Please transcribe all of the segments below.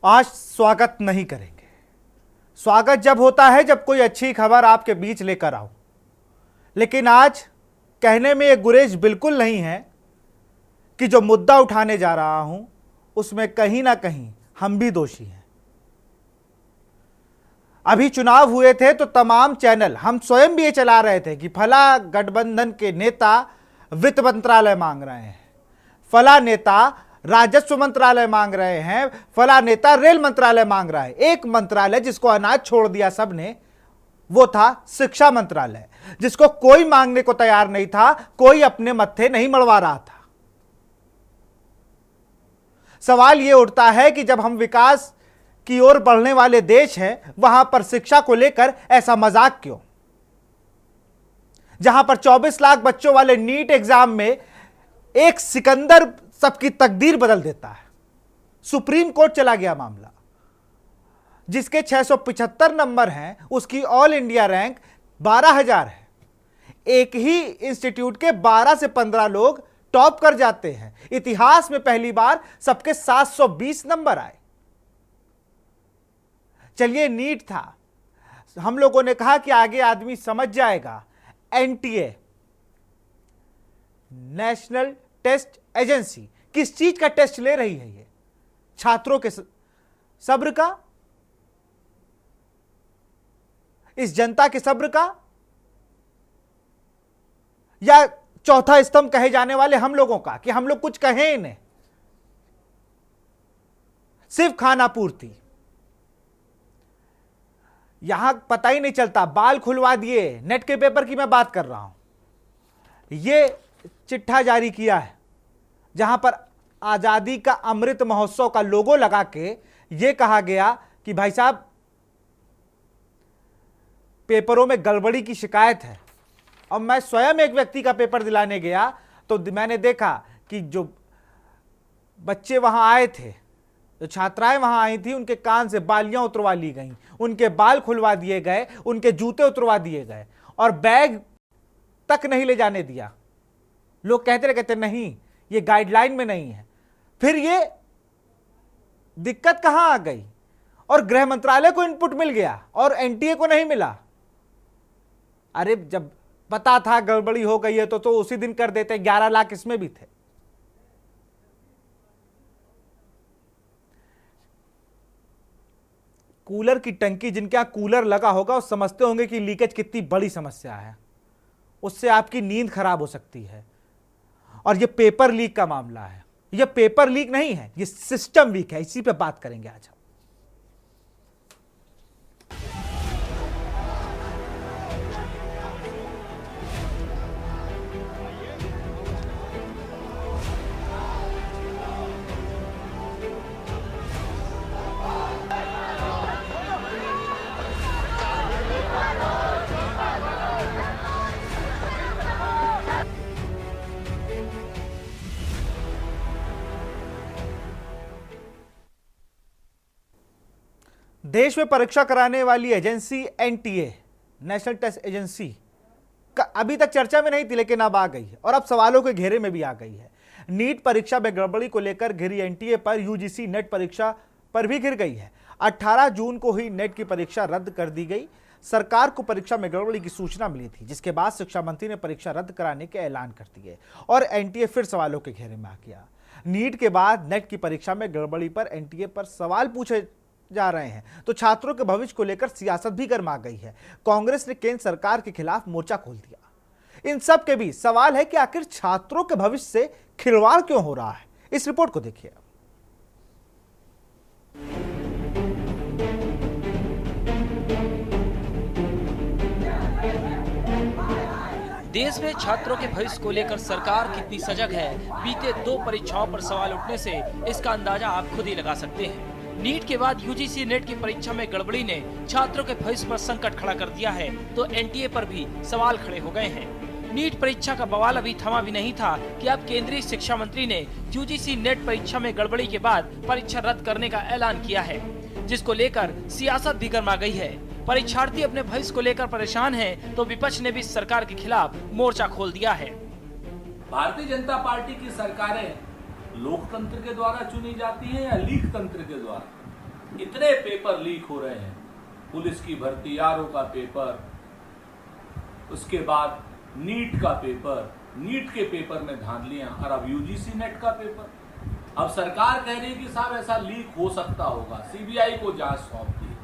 आज स्वागत नहीं करेंगे। स्वागत जब होता है जब कोई अच्छी खबर आपके बीच लेकर आओ, लेकिन आज कहने में ये गुरेज बिल्कुल नहीं है कि जो मुद्दा उठाने जा रहा हूं उसमें कहीं ना कहीं हम भी दोषी हैं। अभी चुनाव हुए थे तो तमाम चैनल, हम स्वयं भी ये चला रहे थे कि फला गठबंधन के नेता वित्त मंत्रालय मांग रहे हैं, फला नेता राजस्व मंत्रालय मांग रहे हैं, फला नेता रेल मंत्रालय मांग रहा है। एक मंत्रालय जिसको अनाज छोड़ दिया सबने, वो था शिक्षा मंत्रालय, जिसको कोई मांगने को तैयार नहीं था, कोई अपने मत्थे नहीं मड़वा रहा था। सवाल यह उठता है कि जब हम विकास की ओर बढ़ने वाले देश हैं, वहां पर शिक्षा को लेकर ऐसा मजाक क्यों? जहां पर 24 लाख बच्चों वाले नीट एग्जाम में एक सिकंदर सबकी तकदीर बदल देता है। सुप्रीम कोर्ट चला गया मामला। जिसके 675 नंबर हैं उसकी ऑल इंडिया रैंक 12,000 है। एक ही इंस्टीट्यूट के 12 से 15 लोग टॉप कर जाते हैं। इतिहास में पहली बार सबके 720 नंबर आए। चलिए, नीट था, हम लोगों ने कहा कि आगे आदमी समझ जाएगा। एनटीए, नेशनल टेस्ट एजेंसी, किस चीज का टेस्ट ले रही है? ये छात्रों के सब्र का, इस जनता के सब्र का, या चौथा स्तंभ कहे जाने वाले हम लोगों का कि हम लोग कुछ कहें इन्हें? सिर्फ खाना पूर्ति। यहां पता ही नहीं चलता, बाल खुलवा दिए। नेट के पेपर की मैं बात कर रहा हूं। यह चिट्ठा जारी किया है जहां पर आजादी का अमृत महोत्सव का लोगो लगा के यह कहा गया कि भाई साहब, पेपरों में गड़बड़ी की शिकायत है। और मैं स्वयं एक व्यक्ति का पेपर दिलाने गया तो मैंने देखा कि जो बच्चे वहां आए थे, जो छात्राएं वहां आई थी, उनके कान से बालियां उतरवा ली गई, उनके बाल खुलवा दिए गए, उनके जूते उतरवा दिए गए और बैग तक नहीं ले जाने दिया। लोग कहते नहीं, ये गाइडलाइन में नहीं है। फिर ये दिक्कत कहां आ गई? और गृह मंत्रालय को इनपुट मिल गया और एनटीए को नहीं मिला। अरे जब पता था गड़बड़ी हो गई है तो उसी दिन कर देते। 11 लाख इसमें भी थे। कूलर की टंकी, जिनके यहां कूलर लगा होगा वो समझते होंगे कि लीकेज कितनी बड़ी समस्या है। उससे आपकी नींद खराब हो सकती है। और यह पेपर लीक का मामला है। यह पेपर लीक नहीं है, यह सिस्टम वीक है। इसी पे बात करेंगे आज हम। देश में परीक्षा कराने वाली agency NTA, national test agency, अभी तक चर्चा में नहीं थी, लेकिन अब आ गई है और अब सवालों के घेरे में भी आ गई है। नीट परीक्षा में गड़बड़ी को लेकर घिरी एनटीए पर यूजीसी नेट परीक्षा पर भी घिर गई है। 18 जून को ही नेट की परीक्षा रद्द कर दी गई। सरकार को परीक्षा में गड़बड़ी की सूचना मिली थी, जिसके बाद शिक्षा मंत्री ने परीक्षा रद्द कराने के ऐलान कर दिए और एनटीए फिर सवालों के घेरे में आ गया। नीट के बाद नेट की परीक्षा में गड़बड़ी पर एनटीए पर सवाल पूछे जा रहे हैं तो छात्रों के भविष्य को लेकर सियासत भी गर्मा गई है। कांग्रेस ने केंद्र सरकार के खिलाफ मोर्चा खोल दिया। इन सब के बीच सवाल है कि आखिर छात्रों के भविष्य से खिलवाड़ क्यों हो रहा है? इस रिपोर्ट को देखिए। देश में छात्रों के भविष्य को लेकर सरकार कितनी सजग है, बीते 2 परीक्षाओं पर सवाल उठने से इसका अंदाजा आप खुद ही लगा सकते हैं। नीट के बाद यूजीसी नेट की परीक्षा में गड़बड़ी ने छात्रों के भविष्य पर संकट खड़ा कर दिया है तो एनटीए पर भी सवाल खड़े हो गए हैं। नीट परीक्षा का बवाल अभी थमा भी नहीं था कि अब केंद्रीय शिक्षा मंत्री ने यूजीसी नेट परीक्षा में गड़बड़ी के बाद परीक्षा रद्द करने का ऐलान किया है, जिसको लेकर सियासत भी गर्मा गई है। परीक्षार्थी अपने भविष्य को लेकर परेशान हैं तो विपक्ष ने भी सरकार के खिलाफ मोर्चा खोल दिया है। भारतीय जनता पार्टी की सरकारें लोकतंत्र के द्वारा चुनी जाती है या लीक तंत्र के द्वारा? इतने पेपर लीक हो रहे हैं, पुलिस की भर्ती, आरओ का पेपर, उसके बाद नीट का पेपर, नीट के पेपर में धांधलियां, और अब यूजीसी नेट का पेपर। अब सरकार कह रही है कि साहब ऐसा लीक हो सकता होगा, सीबीआई को जांच सौंप दी।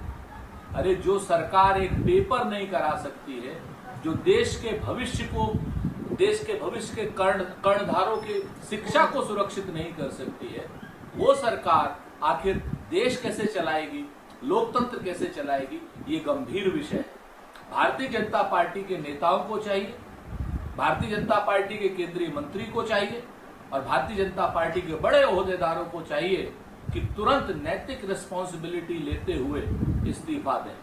अरे जो सरकार एक पेपर नहीं करा सकती है, जो देश के भविष्य के कर्णधारों की शिक्षा को सुरक्षित नहीं कर सकती है, वो सरकार आखिर देश कैसे चलाएगी, लोकतंत्र कैसे चलाएगी? ये गंभीर विषय है। भारतीय जनता पार्टी के नेताओं को चाहिए, भारतीय जनता पार्टी के केंद्रीय मंत्री को चाहिए और भारतीय जनता पार्टी के बड़े ओहदेदारों को चाहिए कि तुरंत नैतिक रिस्पॉन्सिबिलिटी लेते हुए इस्तीफा दें।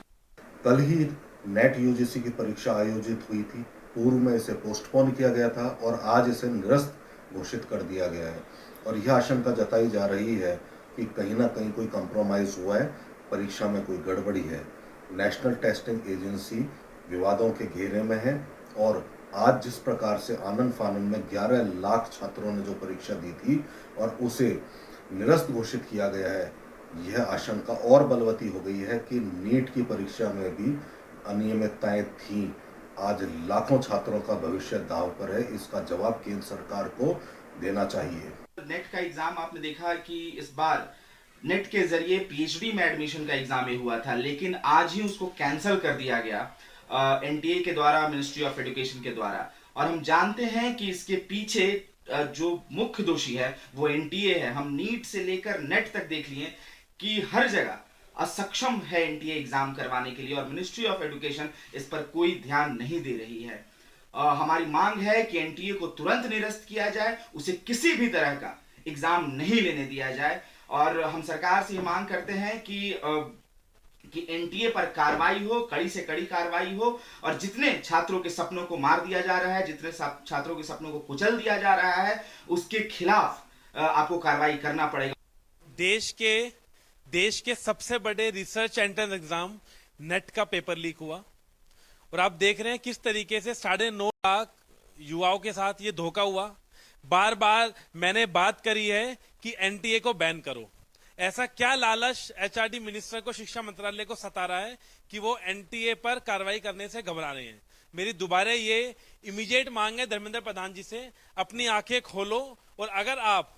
कल ही नेट यूजीसी की परीक्षा आयोजित हुई थी, पूर्व में इसे पोस्टपोन किया गया था और आज इसे निरस्त घोषित कर दिया गया है। और यह आशंका जताई जा रही है कि कहीं ना कहीं कोई कंप्रोमाइज हुआ है, परीक्षा में कोई गड़बड़ी है। नेशनल टेस्टिंग एजेंसी विवादों के घेरे में है और आज जिस प्रकार से आनन फानन में 11 लाख छात्रों ने जो परीक्षा दी थी और उसे निरस्त घोषित किया गया है, यह आशंका और बलवती हो गई है कि नीट की परीक्षा में भी अनियमितताएं थीं। आज लाखों छात्रों का भविष्य दांव पर है। इसका जवाब केंद्र सरकार को देना चाहिए। नेट का एग्जाम आपने देखा कि इस बार नेट के जरिए पीएचडी में एडमिशन का एग्जाम हुआ था, लेकिन आज ही उसको कैंसिल कर दिया गया एनटीए के द्वारा, मिनिस्ट्री ऑफ एजुकेशन के द्वारा। और हम जानते हैं कि इसके पीछे जो मुख्य दोषी है वो एनटीए है। हम नीट से लेकर नेट तक देख लिए कि हर जगह असक्षम है एनटीए एग्जाम करवाने के लिए और मिनिस्ट्री ऑफ एजुकेशन इस पर कोई ध्यान नहीं दे रही है। हमारी मांग है कि एनटीए को तुरंत निरस्त किया जाए, उसे किसी भी तरह का एग्जाम नहीं लेने दिया जाए। और हम सरकार से ये मांग करते हैं कि एनटीए पर कार्रवाई हो, कड़ी से कड़ी कार्रवाई हो और जितने छात्रों के सपनों को मार दिया जा रहा है, जितने छात्रों के सपनों को कुचल दिया जा रहा है, उसके खिलाफ आपको कार्रवाई करना पड़ेगा। देश के सबसे बड़े रिसर्च एंट्रेंस एग्जाम नेट का पेपर लीक हुआ और आप देख रहे हैं किस तरीके से 9.5 लाख युवाओं के साथ ये धोखा हुआ। बार बार मैंने बात करी है कि एनटीए को बैन करो। ऐसा क्या लालच एचआरडी मिनिस्टर को, शिक्षा मंत्रालय को सता रहा है कि वो एनटीए पर कार्रवाई करने से घबरा रहे हैं? मेरी दोबारा ये इमीडिएट मांग है धर्मेंद्र प्रधान जी से, अपनी आंखें खोलो और अगर आप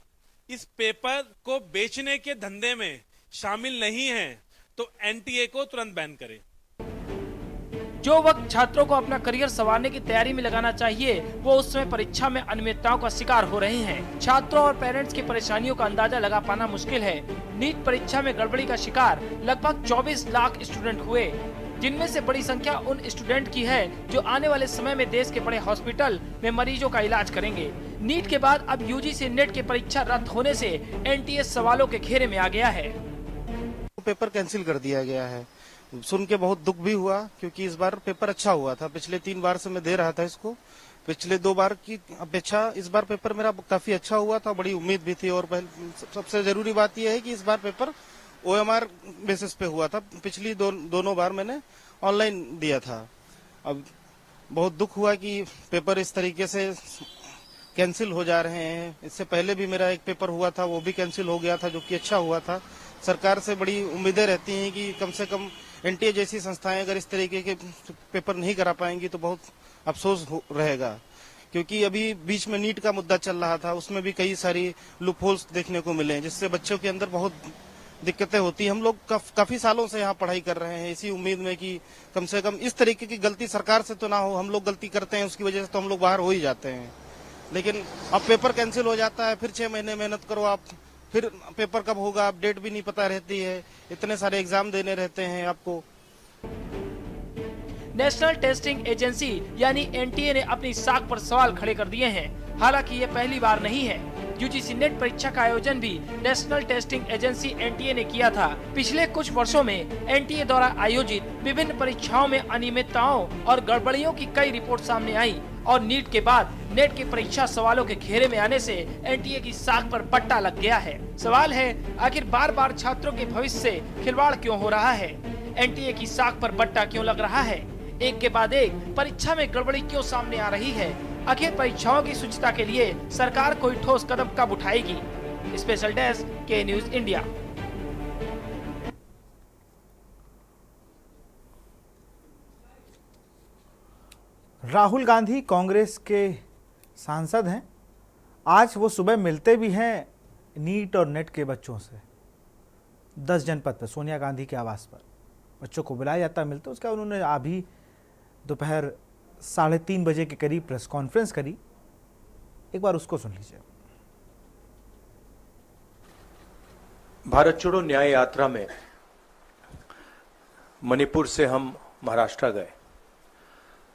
इस पेपर को बेचने के धंधे में शामिल नहीं हैं तो एनटीए को तुरंत बैन करें। जो वक्त छात्रों को अपना करियर संवारने की तैयारी में लगाना चाहिए, वो उस समय परीक्षा में अनियमितताओं का शिकार हो रहे हैं। छात्रों और पेरेंट्स की परेशानियों का अंदाजा लगा पाना मुश्किल है। नीट परीक्षा में गड़बड़ी का शिकार लगभग 24 लाख स्टूडेंट हुए, जिनमें से बड़ी संख्या उन स्टूडेंट की है जो आने वाले समय में देश के बड़े हॉस्पिटल में मरीजों का इलाज करेंगे। नीट के बाद अब यूजीसी नेट की परीक्षा रद्द होने से एनटीए सवालों के घेरे में आ गया है। पेपर कैंसिल कर दिया गया है, सुन के बहुत दुख भी हुआ क्योंकि इस बार पेपर अच्छा हुआ था। पिछले 3 बार से मैं दे रहा था इसको, पिछले 2 बार की अपेक्षा इस बार पेपर मेरा काफी अच्छा हुआ था, बड़ी उम्मीद भी थी। और सबसे जरूरी बात यह है कि इस बार पेपर ओएमआर बेसिस पे हुआ था, पिछली दोनों बार मैंने ऑनलाइन दिया था। अब बहुत दुख हुआ कि पेपर इस तरीके से कैंसिल हो जा रहे हैं। इससे पहले भी मेरा एक पेपर हुआ था, वो भी कैंसिल हो गया था, जो कि अच्छा हुआ था। सरकार से बड़ी उम्मीदें रहती हैं कि कम से कम एनटीए जैसी संस्थाएं अगर इस तरीके के पेपर नहीं करा पाएंगी तो बहुत अफसोस रहेगा। क्योंकि अभी बीच में नीट का मुद्दा चल रहा था, उसमें भी कई सारी लूपहोल्स देखने को मिले जिससे बच्चों के अंदर बहुत दिक्कतें होती। हम लोग काफी सालों से यहाँ पढ़ाई कर रहे हैं इसी उम्मीद में कि कम से कम इस तरीके की गलती सरकार से तो ना हो। हम लोग गलती करते हैं, उसकी वजह से तो हम लोग बाहर हो ही जाते हैं। लेकिन अब पेपर कैंसिल हो जाता है, फिर 6 महीने मेहनत करो आप, फिर पेपर कब होगा आप डेट भी नहीं पता रहती है, इतने सारे एग्जाम देने रहते हैं आपको। नेशनल टेस्टिंग एजेंसी यानी एनटीए ने अपनी साख पर सवाल खड़े कर दिए हैं। हालांकि ये पहली बार नहीं है। यूजीसी नेट परीक्षा का आयोजन भी नेशनल टेस्टिंग एजेंसी एनटीए ने किया था। पिछले कुछ वर्षों में एनटीए द्वारा आयोजित विभिन्न परीक्षाओं में अनियमितताओं और गड़बड़ियों की कई रिपोर्ट सामने आई और नीट के बाद नेट की परीक्षा सवालों के घेरे में आने से एनटीए की साख पर पट्टा लग गया है। सवाल है, आखिर बार बार छात्रों के भविष्य से खिलवाड़ क्यों हो रहा है? एनटीए की साख पर पट्टा क्यों लग रहा है? एक के बाद एक परीक्षा में गड़बड़ी क्यों सामने आ रही है? आखिर परीक्षाओं की शुचिता के लिए सरकार कोई ठोस कदम कब उठाएगी? स्पेशल डेस्क के न्यूज इंडिया। राहुल गांधी कांग्रेस के सांसद हैं। आज वो सुबह मिलते भी हैं नीट और नेट के बच्चों से 10 जनपद पर, सोनिया गांधी के आवास पर बच्चों को बुलाया जाता मिलते। उसका उन्होंने अभी दोपहर 3:30 बजे के करीब प्रेस कॉन्फ्रेंस करी। एक बार उसको सुन लीजिए। भारत छोड़ो न्याय यात्रा में मणिपुर से हम महाराष्ट्र गए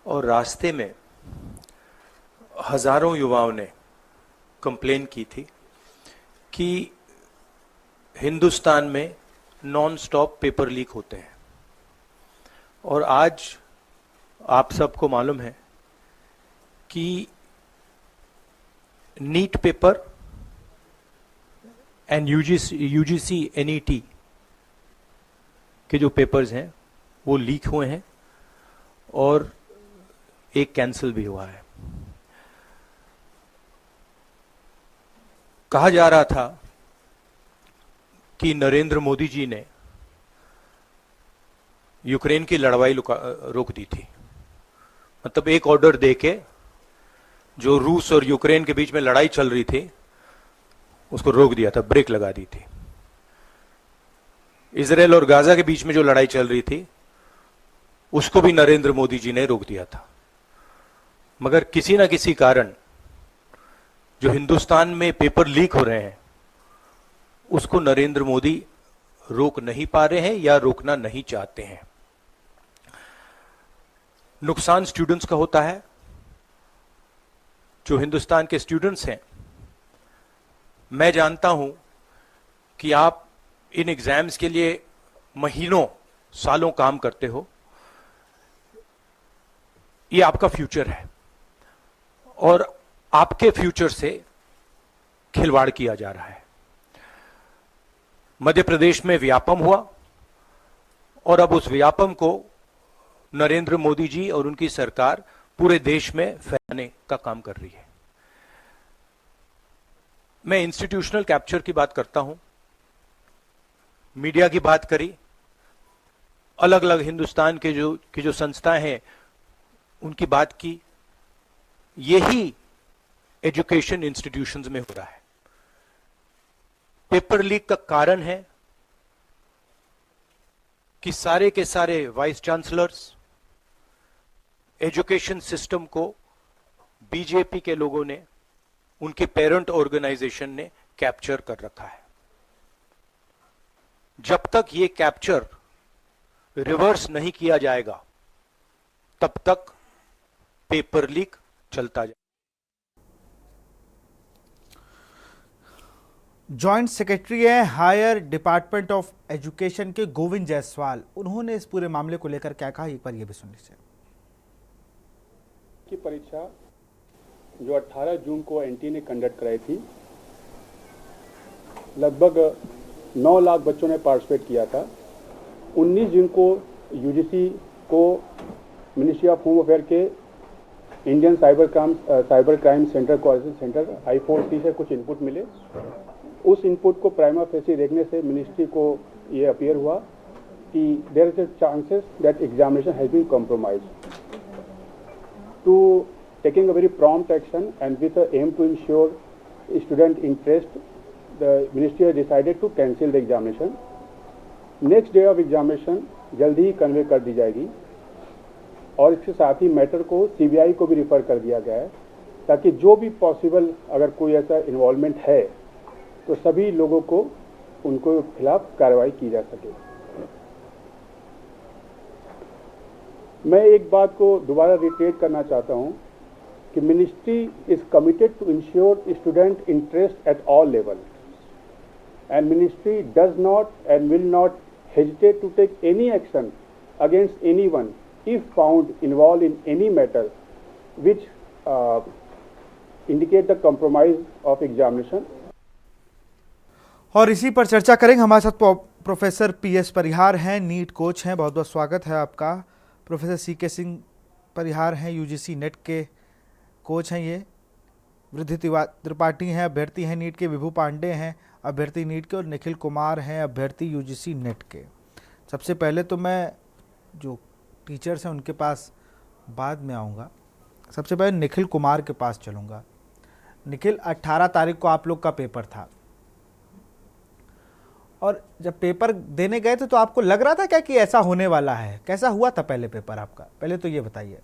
और रास्ते में हजारों युवाओं ने कंप्लेन की थी कि हिंदुस्तान में नॉन स्टॉप पेपर लीक होते हैं। और आज आप सबको मालूम है कि NEET paper and UGC NET के जो पेपर्स हैं वो लीक हुए हैं और एक कैंसिल भी हुआ है। कहा जा रहा था कि नरेंद्र मोदी जी ने यूक्रेन की लड़ाई रोक दी थी। मतलब एक ऑर्डर देके जो रूस और यूक्रेन के बीच में लड़ाई चल रही थी उसको रोक दिया था, ब्रेक लगा दी थी। इजराइल और गाजा के बीच में जो लड़ाई चल रही थी उसको भी नरेंद्र मोदी जी ने रोक दिया था। मगर किसी ना किसी कारण जो हिंदुस्तान में पेपर लीक हो रहे हैं उसको नरेंद्र मोदी रोक नहीं पा रहे हैं या रोकना नहीं चाहते हैं। नुकसान स्टूडेंट्स का होता है। जो हिंदुस्तान के स्टूडेंट्स हैं, मैं जानता हूं कि आप इन एग्जाम्स के लिए महीनों सालों काम करते हो। ये आपका फ्यूचर है और आपके फ्यूचर से खिलवाड़ किया जा रहा है। मध्य प्रदेश में व्यापम हुआ और अब उस व्यापम को नरेंद्र मोदी जी और उनकी सरकार पूरे देश में फैलाने का काम कर रही है। मैं इंस्टीट्यूशनल कैप्चर की बात करता हूं, मीडिया की बात करी, अलग अलग हिंदुस्तान के जो संस्थाएं हैं उनकी बात की। यही एजुकेशन इंस्टीट्यूशंस में हो रहा है। पेपर लीक का कारण है कि सारे के सारे वाइस चांसलर्स, एजुकेशन सिस्टम को बीजेपी के लोगों ने, उनके पेरेंट ऑर्गेनाइजेशन ने कैप्चर कर रखा है। जब तक ये कैप्चर रिवर्स नहीं किया जाएगा तब तक पेपर लीक चलता जाएगा। जॉइंट सेक्रेटरी है हायर डिपार्टमेंट ऑफ एजुकेशन के गोविंद जायसवाल, उन्होंने इस पूरे मामले को लेकर क्या कहा, एक बार ये भी सुन लीजिए। की परीक्षा जो 18 जून को एनटीए ने कंडक्ट कराई थी, लगभग 9 लाख बच्चों ने पार्टिसिपेट किया था। 19 जून को यूजीसी को मिनिस्ट्री ऑफ होम अफेयर के Indian cyber crime centre coordination centre I4C से कुछ इनपुट मिले। उस इनपुट को प्राइमा फेसी देखने से मिनिस्ट्री को ये अपीयर हुआ कि there is a chances that examination has been compromised. To taking a very prompt action and with a aim to ensure student interest, the ministry has decided to cancel the examination. Next day of examination जल्दी ही convey कर दी जाएगी और इसके साथ ही matter को CBI को भी रिफर कर दिया गया है ताकि जो भी पॉसिबल अगर कोई ऐसा इन्वॉल्वमेंट है तो सभी लोगों को उनको खिलाफ कार्रवाई की जा सके। मैं एक बात को दोबारा रिट्रेट करना चाहता हूं कि ministry is committed to ensure student interest at all level and ministry does not and will not hesitate to take any action against anyone if found involved in any matter which indicate the compromise of examination। और इसी पर चर्चा करेंगे। हमारे साथ professor PS परिहार हैं, NEET coach हैं। बहुत बहुत स्वागत है आपका। प्रोफेसर CK सिंह परिहार हैं, UGC नेट के कोच हैं। ये वृद्धि त्रिपाठी हैं, अभ्यर्थी हैं नीट के। विभू पांडे हैं, अभ्यर्थी नीट के। और निखिल कुमार हैं, अभ्यर्थी UGC नेट के। सबसे पहले तो मैं जो टीचर्स हैं उनके पास बाद में आऊँगा। सबसे पहले निखिल कुमार के पास चलूँगा। निखिल, 18 तारीख को आप लोग का पेपर था और जब पेपर देने गए थे तो आपको लग रहा था क्या कि ऐसा होने वाला है? कैसा हुआ था पहले पेपर आपका? पहले तो ये बताइए।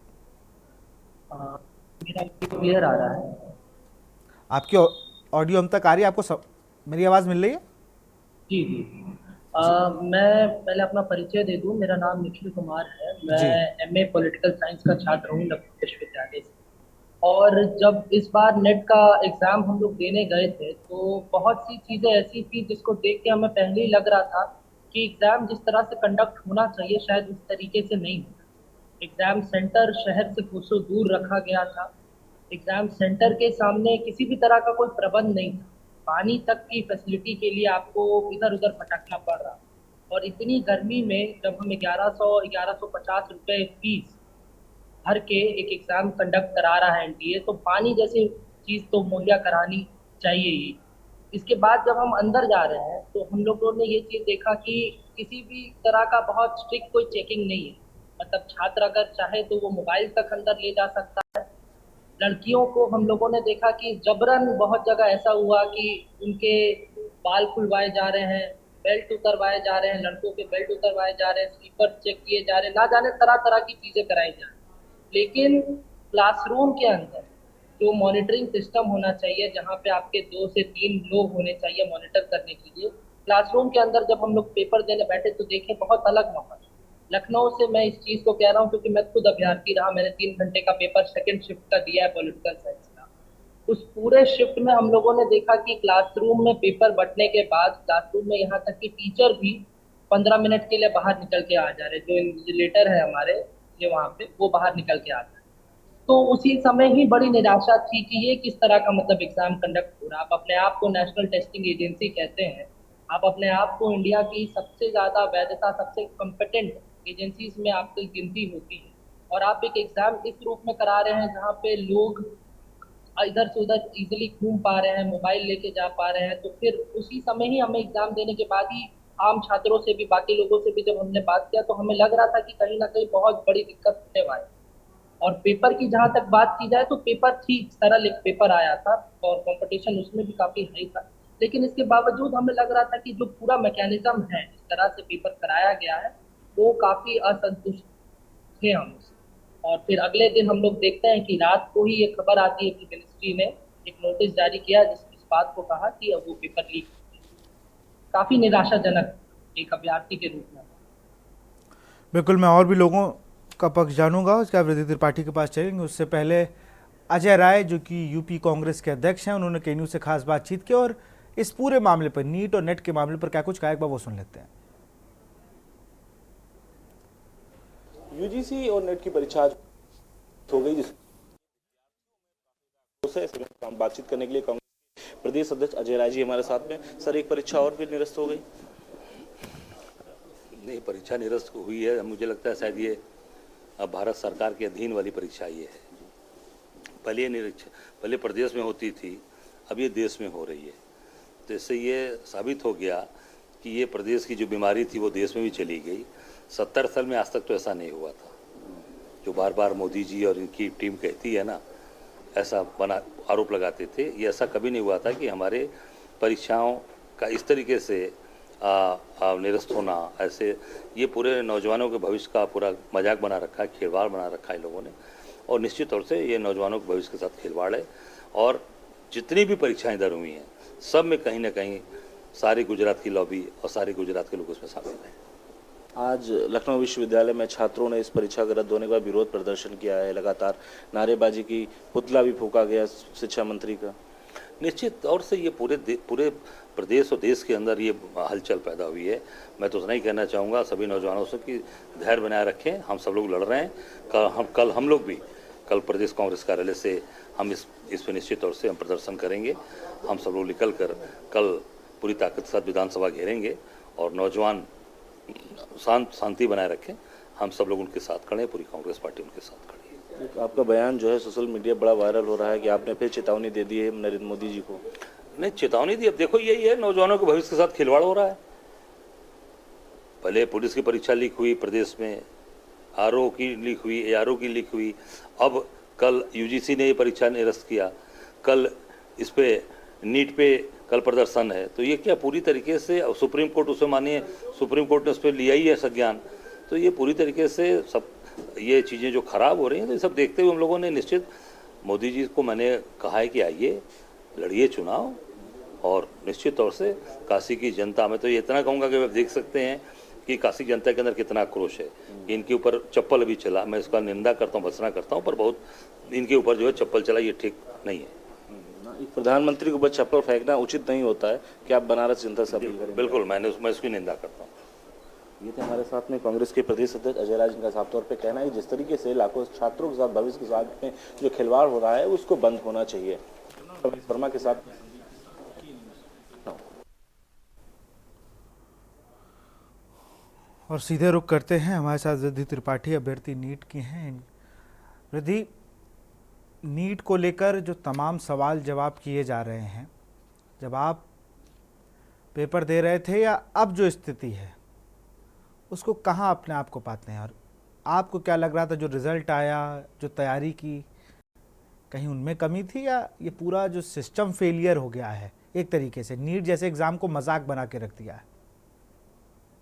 मेरा क्लियर आ रहा है? आपकी ऑडियो हम तक आ रही है? आपको मेरी आवाज़ मिल रही है? जी जी। मैं पहले अपना परिचय दे दूं। मेरा नाम निखिल कुमार है। मैं एमए पॉलिटिकल साइंस का छात्र हूं लखनऊ विश्वविद्यालय से। और जब इस बार नेट का एग्ज़ाम हम लोग देने गए थे तो बहुत सी चीज़ें ऐसी थी जिसको देख के हमें पहले ही लग रहा था कि एग्ज़ाम जिस तरह से कंडक्ट होना चाहिए शायद उस तरीके से नहीं होगा। एग्ज़ाम सेंटर शहर से कोसों दूर रखा गया था। एग्ज़ाम सेंटर के सामने किसी भी तरह का कोई प्रबंध नहीं था। पानी तक की फैसिलिटी के लिए आपको इधर उधर भटकना पड़ रहा। और इतनी गर्मी में जब हम 1150 रुपये फीस भर के एक एग्ज़ाम कंडक्ट करा रहा है एनटीए, तो पानी जैसी चीज़ तो मुहैया करानी चाहिए ही। इसके बाद जब हम अंदर जा रहे हैं तो हम लोगों ने ये चीज़ देखा कि किसी भी तरह का बहुत स्ट्रिक्ट कोई चेकिंग नहीं है। मतलब छात्र अगर चाहे तो वो मोबाइल तक अंदर ले जा सकता है। लड़कियों को हम लोगों ने देखा कि जबरन बहुत जगह ऐसा हुआ कि उनके बाल खुलवाए जा रहे हैं, बेल्ट उतरवाए जा रहे हैं, लड़कों के बेल्ट उतरवाए जा रहे हैं, स्लीपर चेक किए जा रहे हैं, ना जाने तरह तरह की चीज़ें कराई जा रही हैं। लेकिन क्लासरूम के अंदर जो मॉनिटरिंग सिस्टम होना चाहिए, जहाँ पे आपके 2 से 3 लोग होने चाहिए मॉनिटर करने के लिए, क्लासरूम के अंदर जब हम लोग पेपर देने बैठे तो देखें बहुत अलग माहौल। लखनऊ से मैं इस चीज़ को कह रहा हूँ क्योंकि मैं खुद अभ्यर्थी रहा। मैंने 3 घंटे का पेपर सेकंड शिफ्ट का दिया है पॉलिटिकल साइंस का। उस पूरे शिफ्ट में हम लोगों ने देखा कि क्लासरूम में पेपर बंटने के बाद क्लासरूम में यहाँ तक कि टीचर भी 15 मिनट के लिए बाहर निकल के आ जा रहे। जो इन्विजिलेटर है हमारे जो वहाँ पे, वो बाहर निकल के आ जा रहे। तो उसी समय ही बड़ी निराशा थी कि ये किस तरह का मतलब एग्जाम कंडक्ट हो रहा। आप अपने आप को नेशनल टेस्टिंग एजेंसी कहते हैं, आप अपने आप को इंडिया की सबसे ज़्यादा वैधता, सबसे कॉम्पिटेंट एजेंसीज में आपकी गिनती होती है, और आप एक एग्ज़ाम इस रूप में करा रहे हैं जहाँ पे लोग इधर से उधर इजीली घूम पा रहे हैं, मोबाइल लेके जा पा रहे हैं। तो फिर उसी समय ही हमें एग्ज़ाम देने के बाद ही आम छात्रों से भी, बाकी लोगों से भी जब हमने बात किया तो हमें लग रहा था कि कहीं ना कहीं बहुत बड़ी दिक्कत होने वाली। और पेपर की जहाँ तक बात की जाए तो पेपर ठीक सरल एक पेपर आया था और कंपटीशन उसमें भी काफ़ी हाई था। लेकिन इसके बावजूद हमें लग रहा था कि जो पूरा मैकेनिज्म है, इस तरह से पेपर कराया गया है, वो काफ़ी असंतुष्ट थे हम उससे। और फिर अगले दिन हम लोग देखते हैं कि रात को ही ये खबर आती है कि मिनिस्ट्री ने एक नोटिस जारी किया जिसमें इस बात को कहा कि अब वो पेपर लीक। काफ़ी निराशाजनक एक अभ्यर्थी के रूप में। बिल्कुल, मैं और भी लोगों का पक्ष जानूंगा, उसके बाद विद्युत त्रिपाठी के पास चलेंगे। उससे पहले अजय राय जो कि यूपी कांग्रेस के अध्यक्ष हैं, उन्होंने के न्यूज़ से खास बातचीत की और इस पूरे मामले पर, नीट और नेट के मामले पर क्या कुछ कहा, एक बार वो सुन लेते हैं। यूजीसी और नेट की परीक्षा हो गई, बातचीत करने के लिए कांग्रेस प्रदेश अध्यक्ष अजय राय जी हमारे साथ में। सर, एक परीक्षा और भी निरस्त हो गई? नहीं, परीक्षा निरस्त हुई है। मुझे लगता है शायद ये अब भारत सरकार के अधीन वाली परीक्षा ये है। पहले प्रदेश में होती थी, अब ये देश में हो रही है। तो इससे ये साबित हो गया कि ये प्रदेश की जो बीमारी थी वो देश में भी चली गई। 70 साल में आज तक तो ऐसा नहीं हुआ था। जो बार बार मोदी जी और इनकी टीम कहती है ना, ऐसा बना आरोप लगाते थे, ये ऐसा कभी नहीं हुआ था कि हमारे परीक्षाओं का इस तरीके से निरस्त होना। ऐसे ये पूरे नौजवानों के भविष्य का पूरा मजाक बना रखा है, खिलवाड़ बना रखा है लोगों ने, और निश्चित तौर से ये नौजवानों के भविष्य के साथ खिलवाड़ है। और जितनी भी परीक्षाएं इधर हुई हैं, सब में कहीं ना कहीं सारी गुजरात की लॉबी और सारे गुजरात के लोग उसमें शामिल हैं। आज लखनऊ विश्वविद्यालय में छात्रों ने इस परीक्षा के रद्द होने का विरोध प्रदर्शन किया है, लगातार नारेबाजी की, पुतला भी फूंका गया शिक्षा मंत्री का। निश्चित तौर से ये पूरे प्रदेश और देश के अंदर ये हलचल पैदा हुई है। मैं तो उतना ही कहना चाहूँगा सभी नौजवानों से कि धैर्य बनाए रखें। हम सब लोग लड़ रहे हैं। कल हम लोग भी कल प्रदेश कांग्रेस कार्यालय से हम इस पर निश्चित तौर से हम प्रदर्शन करेंगे। हम सब लोग निकल कर कल पूरी ताकत के साथ विधानसभा घेरेंगे और नौजवान शांति बनाए रखें। हम सब लोग उनके साथ खड़े हैं, पूरी कांग्रेस पार्टी उनके साथ खड़ी है। आपका बयान जो है सोशल मीडिया बड़ा वायरल हो रहा है कि आपने फिर चेतावनी दे दी है नरेंद्र मोदी जी को। नहीं, चेतावनी दी, अब देखो यही है, नौजवानों के भविष्य के साथ खिलवाड़ हो रहा है। पहले पुलिस की परीक्षा लीक हुई प्रदेश में, आरओ की लीक हुई, एआरओ की लीक हुई, अब कल यूजीसी ने ये परीक्षा निरस्त किया, कल इस पे नीट पे कल प्रदर्शन है, तो ये क्या पूरी तरीके से सुप्रीम कोर्ट उसे मानिए, सुप्रीम कोर्ट ने उस पर लिया ही है संज्ञान, तो ये पूरी तरीके से सब ये चीज़ें जो खराब हो रही हैं, तो ये सब देखते हुए हम लोगों ने निश्चित मोदी जी को मैंने कहा है कि आइए लड़िए चुनाव, और निश्चित तौर से काशी की जनता में तो ये इतना कहूँगा कि आप देख सकते हैं कि काशी जनता के अंदर कितना आक्रोश है कि इनके ऊपर चप्पल अभी चला, मैं इसका निंदा करता हूँ, भर्त्सना करता हूँ, पर बहुत इनके ऊपर जो है चप्पल चला, ये ठीक नहीं है। प्रधानमंत्री के ऊपर चप्पल फेंकना उचित नहीं होता है कि आप बनारस जनता से अपील करें। बिल्कुल, मैं उसकी निंदा करता हूँ। ये थे हमारे साथ में कांग्रेस के प्रदेश अध्यक्ष अजय राज, जिनका साफ तौर पे कहना है कि जिस तरीके से लाखों छात्रों के साथ, भविष्य के साथ में जो खिलवाड़ हो रहा है उसको बंद होना चाहिए। वर्मा के साथ और सीधे रुख करते हैं, हमारे साथ रिद्धि त्रिपाठी अभ्यर्थी नीट की हैं। रिद्धि, नीट को लेकर जो तमाम सवाल जवाब किए जा रहे हैं, जब आप पेपर दे रहे थे या अब जो स्थिति है उसको कहाँ अपने आप को पाते हैं, और आपको क्या लग रहा था जो रिजल्ट आया, जो तैयारी की, कहीं उनमें कमी थी, या ये पूरा जो सिस्टम फेलियर हो गया है, एक तरीके से नीट जैसे एग्जाम को मजाक बना के रख दिया है?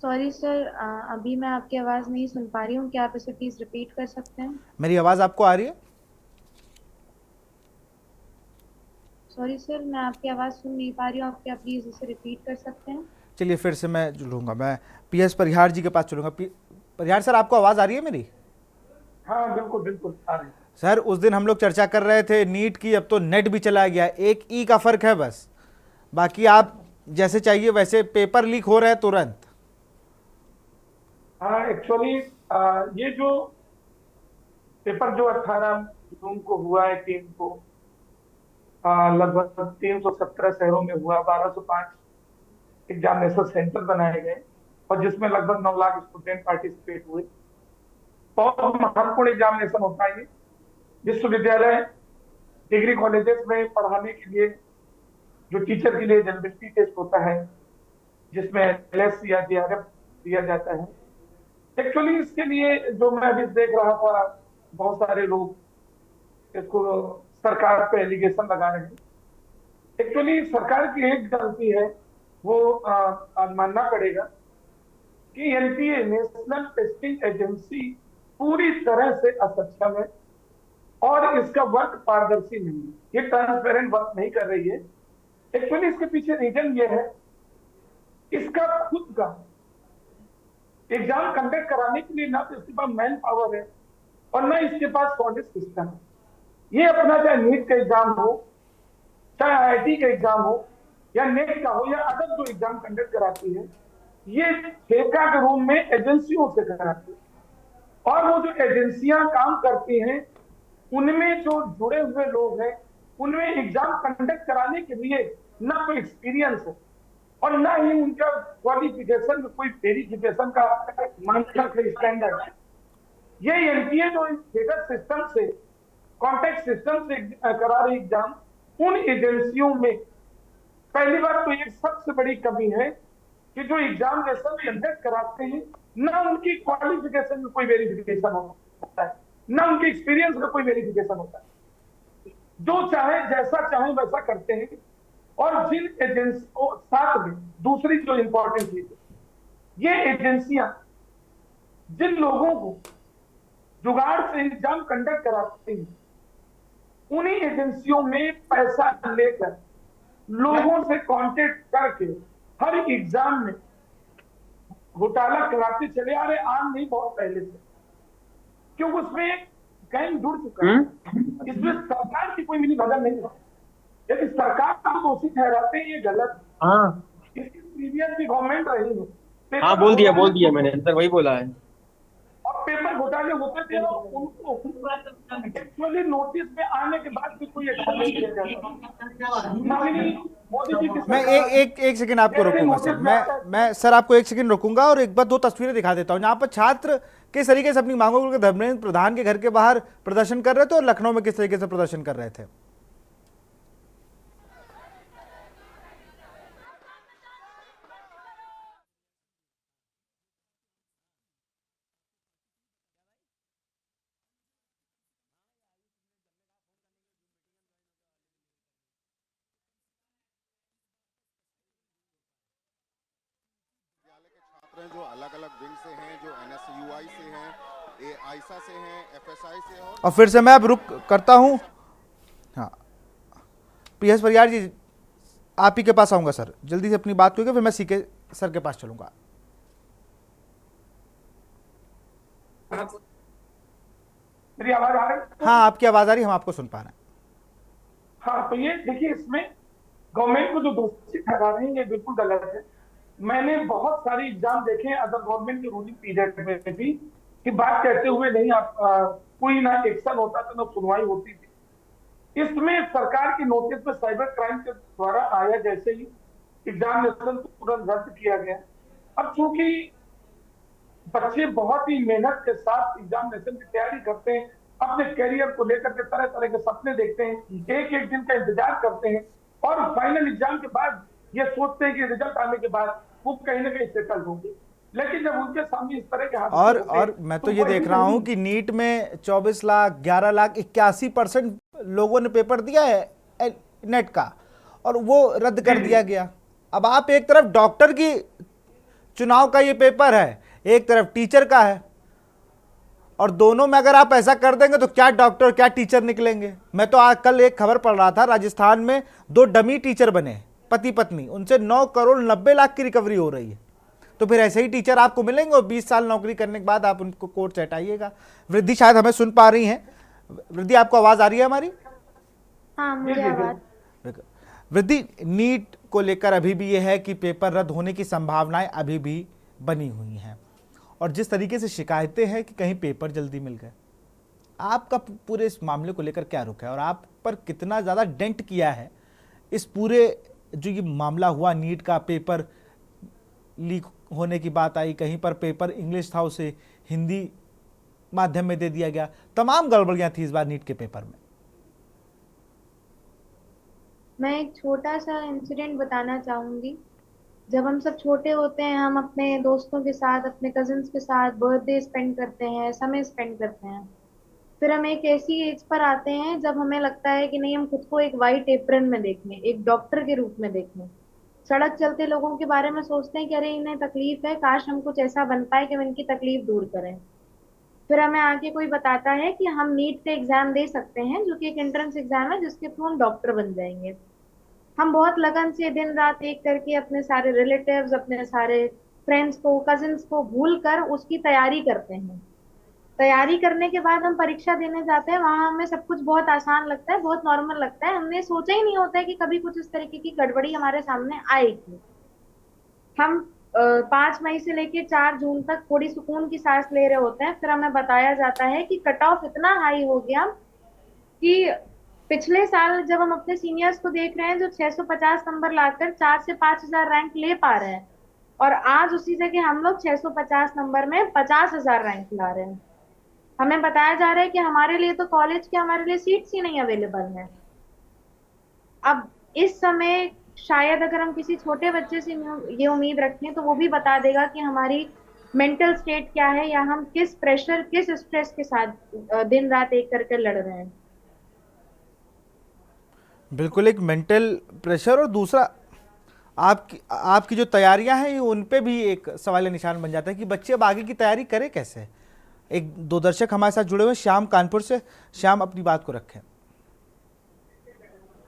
सॉरी सर, अभी मैं आपकी आवाज़ नहीं सुन पा रही हूँ, क्या आप इसे प्लीज़ रिपीट कर सकते हैं? मेरी आवाज़ आपको आ रही है? सॉरी सर, मैं आपकी आवाज़ सुन नहीं पा रही हूँ, आप क्या प्लीज़ इसे रिपीट कर सकते हैं? चलिए फिर से मैं जुड़ूंगा, मैं पीएस परिहार जी के पास चलूंगा। परिहार सर, आपको आवाज़ आ रही है मेरी? हाँ बिल्कुल बिल्कुल आ रही है। सर, उस दिन हम लोग चर्चा कर रहे थे नीट की, अब तो नेट भी चला गया, एक ई का फर्क है बस, बाकी आप जैसे चाहिए वैसे पेपर लीक हो रहे हैं तुरंत। हाँ एक्चुअली ये जो पेपर जो 18 जून को हुआ है, 3 को लगभग 317 शहरों में हुआ, 1205 एग्जामिनेशन सेंटर बनाए गए और जिसमें लगभग 9 लाख स्टूडेंट पार्टिसिपेट हुए। बहुत महत्वपूर्ण एग्जामिनेशन होता है ये। विश्वविद्यालय, डिग्री कॉलेजेस में पढ़ाने के लिए जो टीचर के लिए एलिजिबिलिटी टेस्ट होता है, जिसमें एलएस या जीआरएफ दिया जाता है। एक्चुअली इसके लिए जो मैं अभी देख रहा था, बहुत सारे लोग इसको सरकार पे एलिगेशन लगा रहे हैं। एक्चुअली सरकार की एक गलती है, वो मानना पड़ेगा कि एनटीए, नेशनल टेस्टिंग एजेंसी, पूरी तरह से असक्षम है और इसका वर्क पारदर्शी नहीं है, ये ट्रांसपेरेंट वर्क नहीं कर रही है। एक्चुअली इसके पीछे रीजन ये है, इसका खुद का एग्जाम कंडक्ट कराने के लिए ना तो इसके पास मैन पावर है और ना इसके पास सॉलिड सिस्टम है। ये अपना चाहे नीट का एग्जाम हो, चाहे आईआईटी का एग्जाम हो, या नेट का हो, या अदर जो एग्जाम कंडक्ट कराती है, ये ठेका के रूप में एजेंसियों से कराती है। और वो जो एजेंसियां काम करती हैं, उनमें जो जुड़े हुए लोग हैं, उनमें एग्जाम कंडक्ट कराने के लिए ना कोई एक्सपीरियंस है और ना ही उनका क्वालिफिकेशन में कोई वेरिफिकेशन का मानक स्टैंडर्ड है। ये एनटीए जो ठेका सिस्टम से, कॉन्टैक्ट सिस्टम से करा रही एग्जाम, उन एजेंसियों में पहली बात तो एक सबसे बड़ी कमी है कि जो एग्जामिनेशन कंडक्ट कराते हैं, ना उनकी क्वालिफिकेशन में कोई वेरिफिकेशन होता है, ना उनके एक्सपीरियंस का कोई वेरिफिकेशन होता है। जो चाहे जैसा चाहे वैसा करते हैं। और जिन एजेंसियों, साथ में दूसरी जो इंपॉर्टेंट चीज है, ये एजेंसियां जिन लोगों को जुगाड़ से एग्जाम कंडक्ट कराती हैं, उन्हीं एजेंसियों में पैसा लेकर लोगों से कांटेक्ट करके हर एग्जाम में घोटाला कराते चले आ रहे, आम नहीं बहुत पहले से, क्योंकि उसमें गैंग जुड़ चुका है। इसमें सरकार की कोई मिली भगत नहीं है। यदि सरकार को दोषी ठहराते हैं, ये गलत। हाँ इसकी प्रीवियस भी गवर्नमेंट रही है। हाँ, बोल दिया मैंने, अंदर वही बोला है। और पेपर घोटाले होते थे, उनको एक्चुअली नोटिस में आने के बाद भी कोई एक्शन नहीं लिया जाता। मोदी जी की मैं एक सेकंड आपको रोकूंगा सर, मैं सर आपको एक सेकंड रोकूंगा और एक बार 2 तस्वीरें दिखा देता हूं। यहाँ पर छात्र किस तरीके से अपनी मांगों को धर्मेंद्र प्रधान के घर के बाहर प्रदर्शन कर रहे थे और लखनऊ में किस तरीके से प्रदर्शन कर रहे थे। छात्र हैं जो अलग अलग विंग से हैं, जो NSUI से हैं, आइसा से हैं, FSI से हैं। और फिर से मैं अब रुक करता हूं। हाँ, PS परियार जी, आप ही के पास आऊंगा सर, जल्दी से अपनी बात करिए, फिर मैं सीके सर के पास चलूंगा। मेरी आवाज आ रही है? हाँ, आपकी आवाज आ रही है, हम आपको सुन पा रहे हैं। हाँ, तो ये देखिए, इसमें गवर्नमेंट को जो दोषी ठहरा रहे हैं ये बिल्कुल गलत है। मैंने बहुत सारे एग्जाम देखे हैं अदर गवर्नमेंट के रूलिंग पीरियड में भी, कि बात कहते हुए नहीं आप कोई ना एक्शन होता था ना सुनवाई होती थी। इसमें सरकार के नोटिस में साइबर क्राइम के द्वारा आया जैसे ही एग्जामिनेशन तुरंत रद्द किया गया। अब चूंकि बच्चे बहुत ही मेहनत के साथ एग्जामिनेशन की तैयारी करते हैं, अपने करियर को लेकर के तरह तरह के सपने देखते हैं, एक एक दिन का इंतजार करते हैं, और फाइनल एग्जाम के बाद ये सोचते हैं कि रिजल्ट आने के बाद वो कहीं ना कहीं सेटल होंगे। लेकिन जब उनके सामने इस तरह के हादसे और मैं तो ये देख रहा हूं कि नीट में 24 लाख 11 लाख 81% लोगों ने पेपर दिया है नेट का, और वो रद्द कर दिया गया। अब आप एक तरफ डॉक्टर की चुनाव का ये पेपर है, एक तरफ टीचर का है, और दोनों में अगर आप ऐसा कर देंगे तो क्या डॉक्टर क्या टीचर निकलेंगे। मैं तो आज कल एक खबर पढ़ रहा था, राजस्थान में 2 डमी टीचर बने, पति पत्नी, उनसे 9 करोड़ 90 लाख की रिकवरी हो रही है। तो फिर ऐसे ही टीचर आपको मिलेंगे और 20 साल नौकरी करने के बाद आप उनको कोर्ट से हटाइएगा। वृद्धि शायद हमें सुन पा रही हैं। वृद्धि, आपको आवाज आ रही है हमारी? हाँ, मुझे आवाज। वृद्धि, नीट को लेकर अभी भी यह है कि पेपर रद्द होने की संभावनाएं अभी भी बनी हुई हैं, और जिस तरीके से शिकायतें हैं कि कहीं पेपर जल्दी मिल गए, आपका पूरे इस मामले को लेकर क्या रुख है, और आप पर कितना ज़्यादा डेंट किया है इस पूरे जो ये मामला हुआ, नीट का पेपर लीक होने की बात आई, कहीं पर पेपर इंग्लिश था उसे हिंदी माध्यम में दे दिया गया, तमाम गड़बड़ियां थी इस बार नीट के पेपर में। मैं एक छोटा सा इंसिडेंट बताना चाहूंगी। जब हम सब छोटे होते हैं, हम अपने दोस्तों के साथ, अपने कजिन्स के साथ बर्थडे स्पेंड करते हैं, समय स्पेंड करते हैं। फिर हम एक ऐसी एज पर आते हैं जब हमें लगता है कि नहीं, हम खुद को एक वाइट एप्रन में देखें, एक डॉक्टर के रूप में देखें। सड़क चलते लोगों के बारे में सोचते हैं कि अरे इन्हें तकलीफ है, काश हम कुछ ऐसा बन पाए कि हम इनकी तकलीफ दूर करें। फिर हमें आके कोई बताता है कि हम नीट का एग्जाम दे सकते हैं, जो कि एक एंट्रेंस एग्जाम है जिसके थ्रू हम डॉक्टर बन जाएंगे। हम बहुत लगन से दिन रात एक करके अपने सारे रिलेटिव्स, अपने सारे फ्रेंड्स को, कजिन्स को भूल कर उसकी तैयारी करते हैं। तैयारी करने के बाद हम परीक्षा देने जाते हैं, वहां हमें सब कुछ बहुत आसान लगता है, बहुत नॉर्मल लगता है। हमने सोचा ही नहीं होता है कि कभी कुछ इस तरीके की गड़बड़ी हमारे सामने आएगी। हम 5 मई से लेके 4 जून तक थोड़ी सुकून की सांस ले रहे होते हैं, फिर हमें बताया जाता है कि कट ऑफ इतना हाई हो गया कि पिछले साल जब हम अपने सीनियर्स को देख रहे हैं जो 650 नंबर लाकर 4 से 5,000 रैंक ले पा रहे हैं, और आज उसी जगह हम लोग 650 नंबर में 50,000 रैंक ला रहे हैं। हमें बताया जा रहा है कि हमारे लिए तो कॉलेज के, हमारे लिए सीट्स ही नहीं अवेलेबल हैं। अब इस समय शायद अगर हम किसी छोटे बच्चे से ये उम्मीद रखें तो वो भी बता देगा कि हमारी मेंटल स्टेट क्या है, या हम किस प्रेशर, किस स्ट्रेस के साथ दिन रात एक करके लड़ रहे हैं। बिल्कुल, एक मेंटल प्रेशर, और दूसरा आपकी जो तैयारियां हैं उन पे भी एक सवाल निशान बन जाता है कि बच्चे अब आगे की तैयारी करें कैसे। एक 2 दर्शक हमारे साथ जुड़े हुए, श्याम कानपुर से। श्याम, अपनी बात को रखें।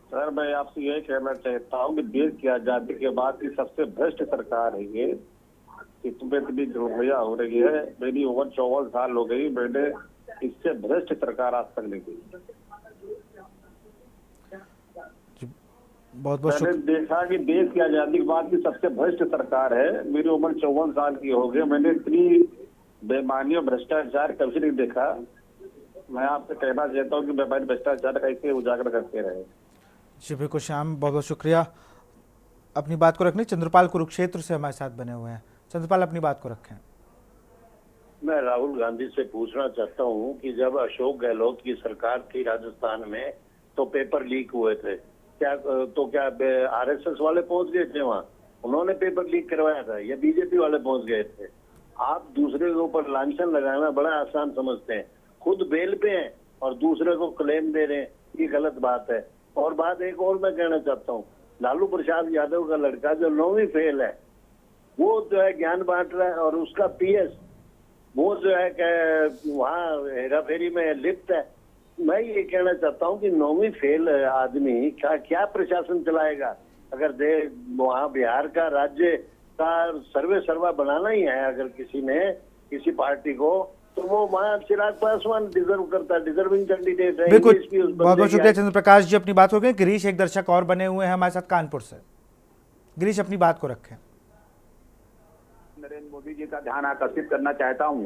सर, मैं आपसे यही कहना चाहता हूँ कि देश की आजादी के बाद की सबसे भ्रष्ट सरकार है ये। इसमें इतनी घुड़मुड़िया हो रही है। मेरी उम्र 54 साल हो गई, मैंने इससे भ्रष्ट सरकार आज तक नहीं की। बहुत मैंने देखा कि देश की आजादी के बाद की सबसे भ्रष्ट सरकार है। मेरी उम्र 54 साल की हो गई, मैंने इतनी बेईमानी और भ्रष्टाचार कभी नहीं देखा। मैं आपसे कहना चाहता हूँ कि व्यापारी भ्रष्टाचार कैसे उजागर करते रहे। जी बिल्कुल श्याम, बहुत बहुत शुक्रिया अपनी बात को रखने। चंद्रपाल कुरुक्षेत्र से हमारे साथ बने हुए हैं। चंद्रपाल, अपनी बात को रखें। मैं राहुल गांधी से पूछना चाहता हूँ कि जब अशोक गहलोत की सरकार थी राजस्थान में तो पेपर लीक हुए थे, क्या आरएसएस वाले पहुंच गए थे वहाँ? उन्होंने पेपर लीक करवाया था या बीजेपी वाले पहुंच गए थे? आप दूसरे के ऊपर लांछन लगाना बड़ा आसान समझते हैं। खुद बेल पे हैं और दूसरे को क्लेम दे रहे हैं, ये गलत बात है। और बात एक और मैं कहना चाहता हूँ, लालू प्रसाद यादव का लड़का जो 9वीं फेल है, वो जो है ज्ञान बांट रहा है और उसका पीएस वो जो है कि वहाँ हेरा फेरी में लिप्त है। मैं ये कहना चाहता हूँ कि 9वीं फेल आदमी का क्या प्रशासन चलाएगा? अगर वहाँ बिहार का राज्य का सर्वे सर्वा बनाना ही है अगर किसी ने किसी पार्टी को, तो वो वहाँ चिराग पासवान डिजर्व करता है, डिजर्विंग कैंडिडेट है। बिल्कुल, बहुत बहुत शुक्रिया चंद्र प्रकाश जी, अपनी बात हो गई। गिरीश एक दर्शक और बने हुए हैं हमारे साथ कानपुर से। गिरीश अपनी बात को रखें। नरेंद्र मोदी जी का ध्यान आकर्षित करना चाहता हूं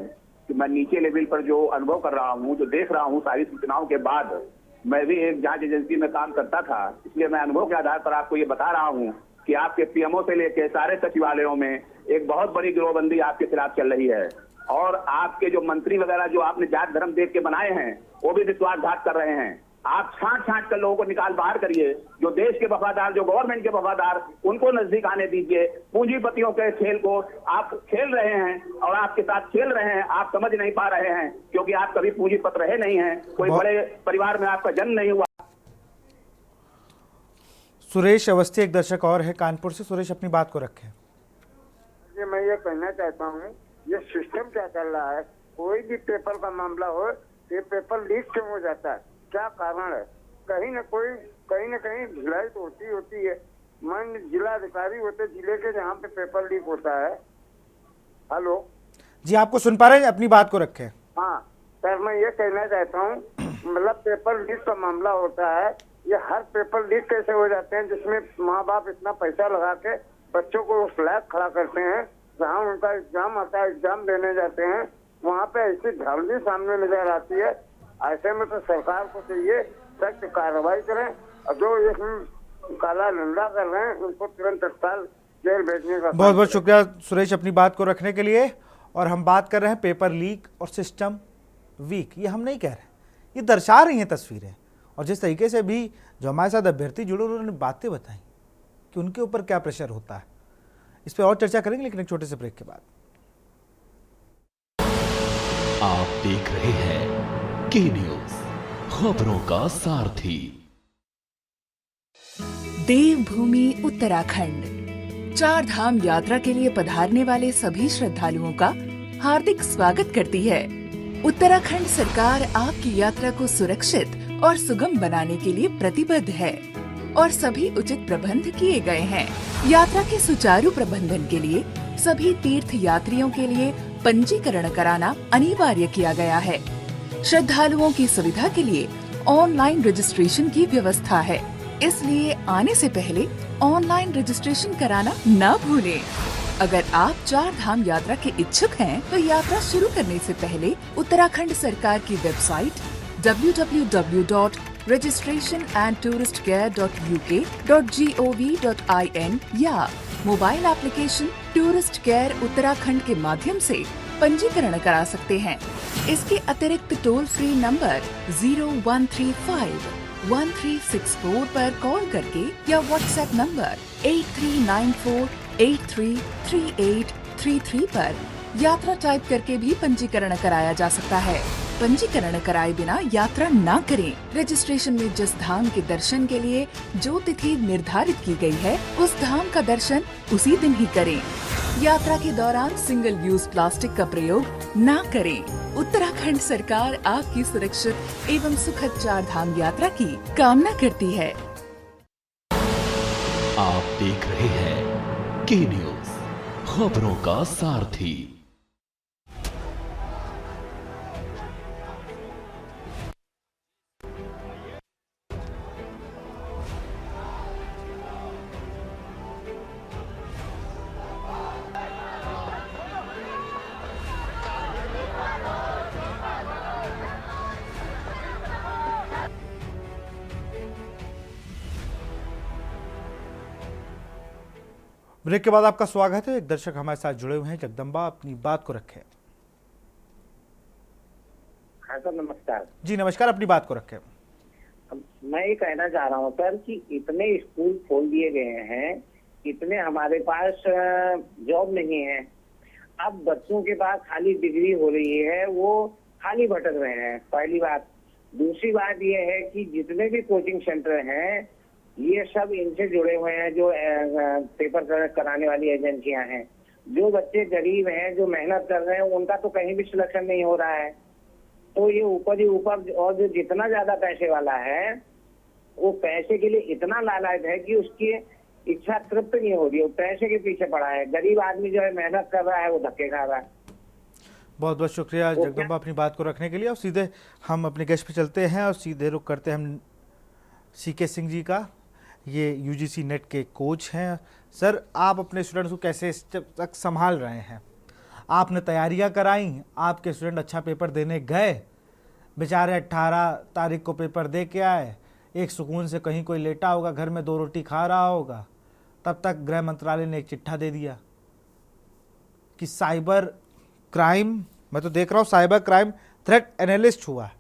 कि मैं नीचे लेवल पर जो अनुभव कर रहा हूं, जो देख रहा हूं सारी सूचनाओं के बाद, मैं भी एक जांच एजेंसी में काम करता था, इसलिए मैं अनुभव के आधार पर आपको ये बता रहा हूं कि आपके पीएमओ से लेकर सारे सचिवालयों में एक बहुत बड़ी गिरोहबंदी आपके खिलाफ चल रही है और आपके जो मंत्री वगैरह जो आपने जात धर्म देख के बनाए हैं वो भी विश्वासघात कर रहे हैं। आप छांट कर लोगों को निकाल बाहर करिए, जो देश के वफादार, जो गवर्नमेंट के वफादार, उनको नजदीक आने दीजिए। पूंजीपतियों के खेल को आप खेल रहे हैं और आपके साथ खेल रहे हैं, आप समझ नहीं पा रहे हैं क्योंकि आप कभी पूंजीपत रहे नहीं हैं, कोई बड़े परिवार में आपका जन्म नहीं हुआ। सुरेश अवस्थी एक दर्शक और है कानपुर से। सुरेश अपनी बात को रखें। मैं ये कहना चाहता हूँ, ये सिस्टम क्या चल रहा है? कोई भी पेपर का मामला हो, ये पेपर लीक क्यों हो जाता है? क्या कारण है? कहीं न कहीं ढिलाई तो होती है। मान जिला अधिकारी होते जिले के, जहाँ पे पेपर लीक होता है। हेलो जी, आपको सुन पा रहे हैं, अपनी बात को रखें। हाँ सर, मैं ये कहना चाहता हूँ, मतलब पेपर लीक का मामला होता है, ये हर पेपर लीक कैसे हो जाते हैं जिसमें माँ बाप इतना पैसा लगा के बच्चों को फ्लैग खड़ा करते हैं, जहाँ उनका एग्जाम आता है, एग्जाम देने जाते हैं, वहाँ पे ऐसी धांधली सामने नजर आती है। ऐसे में तो सरकार को चाहिए सख्त कार्रवाई करें और जो इसमें काला धंधा कर रहे हैं उनको तुरंत तत्काल जेल भेजने का। बहुत बहुत शुक्रिया सुरेश अपनी बात को रखने के लिए। और हम बात कर रहे हैं पेपर लीक और सिस्टम वीक। ये हम नहीं कह रहे, ये दर्शा रही हैं तस्वीरें। और जिस तरीके से भी जो हमारे साथ अभ्यर्थी जुड़े उन्होंने बातें बताई कि उनके ऊपर क्या प्रेशर होता है, इस पर और चर्चा करेंगे लेकिन एक छोटे से ब्रेक के बाद। आप देख रहे हैं के न्यूज, खबरों का सारथी। देवभूमि उत्तराखंड 4 धाम यात्रा के लिए पधारने वाले सभी श्रद्धालुओं का हार्दिक स्वागत करती है। उत्तराखंड सरकार आपकी यात्रा को सुरक्षित और सुगम बनाने के लिए प्रतिबद्ध है और सभी उचित प्रबंध किए गए हैं। यात्रा के सुचारू प्रबंधन के लिए सभी तीर्थ यात्रियों के लिए पंजीकरण कराना अनिवार्य किया गया है। श्रद्धालुओं की सुविधा के लिए ऑनलाइन रजिस्ट्रेशन की व्यवस्था है, इसलिए आने से पहले ऑनलाइन रजिस्ट्रेशन कराना न भूलें। अगर आप 4 धाम यात्रा के इच्छुक हैं, तो यात्रा शुरू करने से पहले उत्तराखंड सरकार की वेबसाइट www.registration&touristcare.uk.gov.in या mobile application tourist care Uttarakhand के माध्यम से पंजीकरण करा सकते हैं। इसके अतिरिक्त टोल फ्री नंबर 0135-1364 पर कॉल करके या व्हाट्सएप नंबर 8394833833 पर यात्रा टाइप करके भी पंजीकरण कराया जा सकता है। पंजीकरण कराए बिना यात्रा न करें। रजिस्ट्रेशन में जिस धाम के दर्शन के लिए जो तिथि निर्धारित की गई है, उस धाम का दर्शन उसी दिन ही करें। यात्रा के दौरान सिंगल यूज प्लास्टिक का प्रयोग न करें। उत्तराखंड सरकार आपकी सुरक्षित एवं सुखद 4 धाम यात्रा की कामना करती है। आप देख रहे हैं के न्यूज, खबरों का सारथी। ब्रेक के बाद आपका स्वागत है। एक दर्शक हमारे साथ जुड़े हुए हैं, जगदम्बा अपनी बात को रखें। हाँ सर, नमस्कार। जी नमस्कार, अपनी बात को रखें। मैं ये कहना चाह रहा हूँ सर कि इतने स्कूल खोल दिए गए हैं, इतने हमारे पास जॉब नहीं है। अब बच्चों के पास खाली डिग्री हो रही है, वो खाली भटक रहे हैं, पहली बात। दूसरी बात ये है कि जितने भी कोचिंग सेंटर हैं, ये सब इनसे जुड़े हुए हैं, जो पेपर कराने वाली एजेंसियां हैं। जो बच्चे गरीब हैं, जो मेहनत कर रहे हैं, उनका तो कहीं भी सिलेक्शन नहीं हो रहा है। तो ये ऊपर ही ऊपर, और जो जितना ज्यादा पैसे वाला है वो पैसे के लिए इतना लालायत है कि उसकी इच्छा तृप्त नहीं हो रही है, वो पैसे के पीछे पड़ा है। गरीब आदमी जो है मेहनत कर रहा है, वो धक्के खा रहा है। बहुत बहुत शुक्रिया जगदम्बा अपनी बात को रखने के लिए। और सीधे हम अपने गेस्ट पे चलते हैं और सीधे रुख करते हैं हम सीके सिंह जी का। ये यूजीसी नेट के कोच हैं। सर, आप अपने स्टूडेंट्स को कैसे तक संभाल रहे हैं? आपने तैयारियां कराई, आपके स्टूडेंट अच्छा पेपर देने गए, बेचारे 18 तारीख को पेपर दे के आए, एक सुकून से कहीं कोई लेटा होगा, घर में 2 रोटी खा रहा होगा, तब तक गृह मंत्रालय ने एक चिट्ठा दे दिया कि साइबर क्राइम, मैं तो देख रहा हूँ साइबर क्राइम थ्रेट एनालिस्ट हुआ।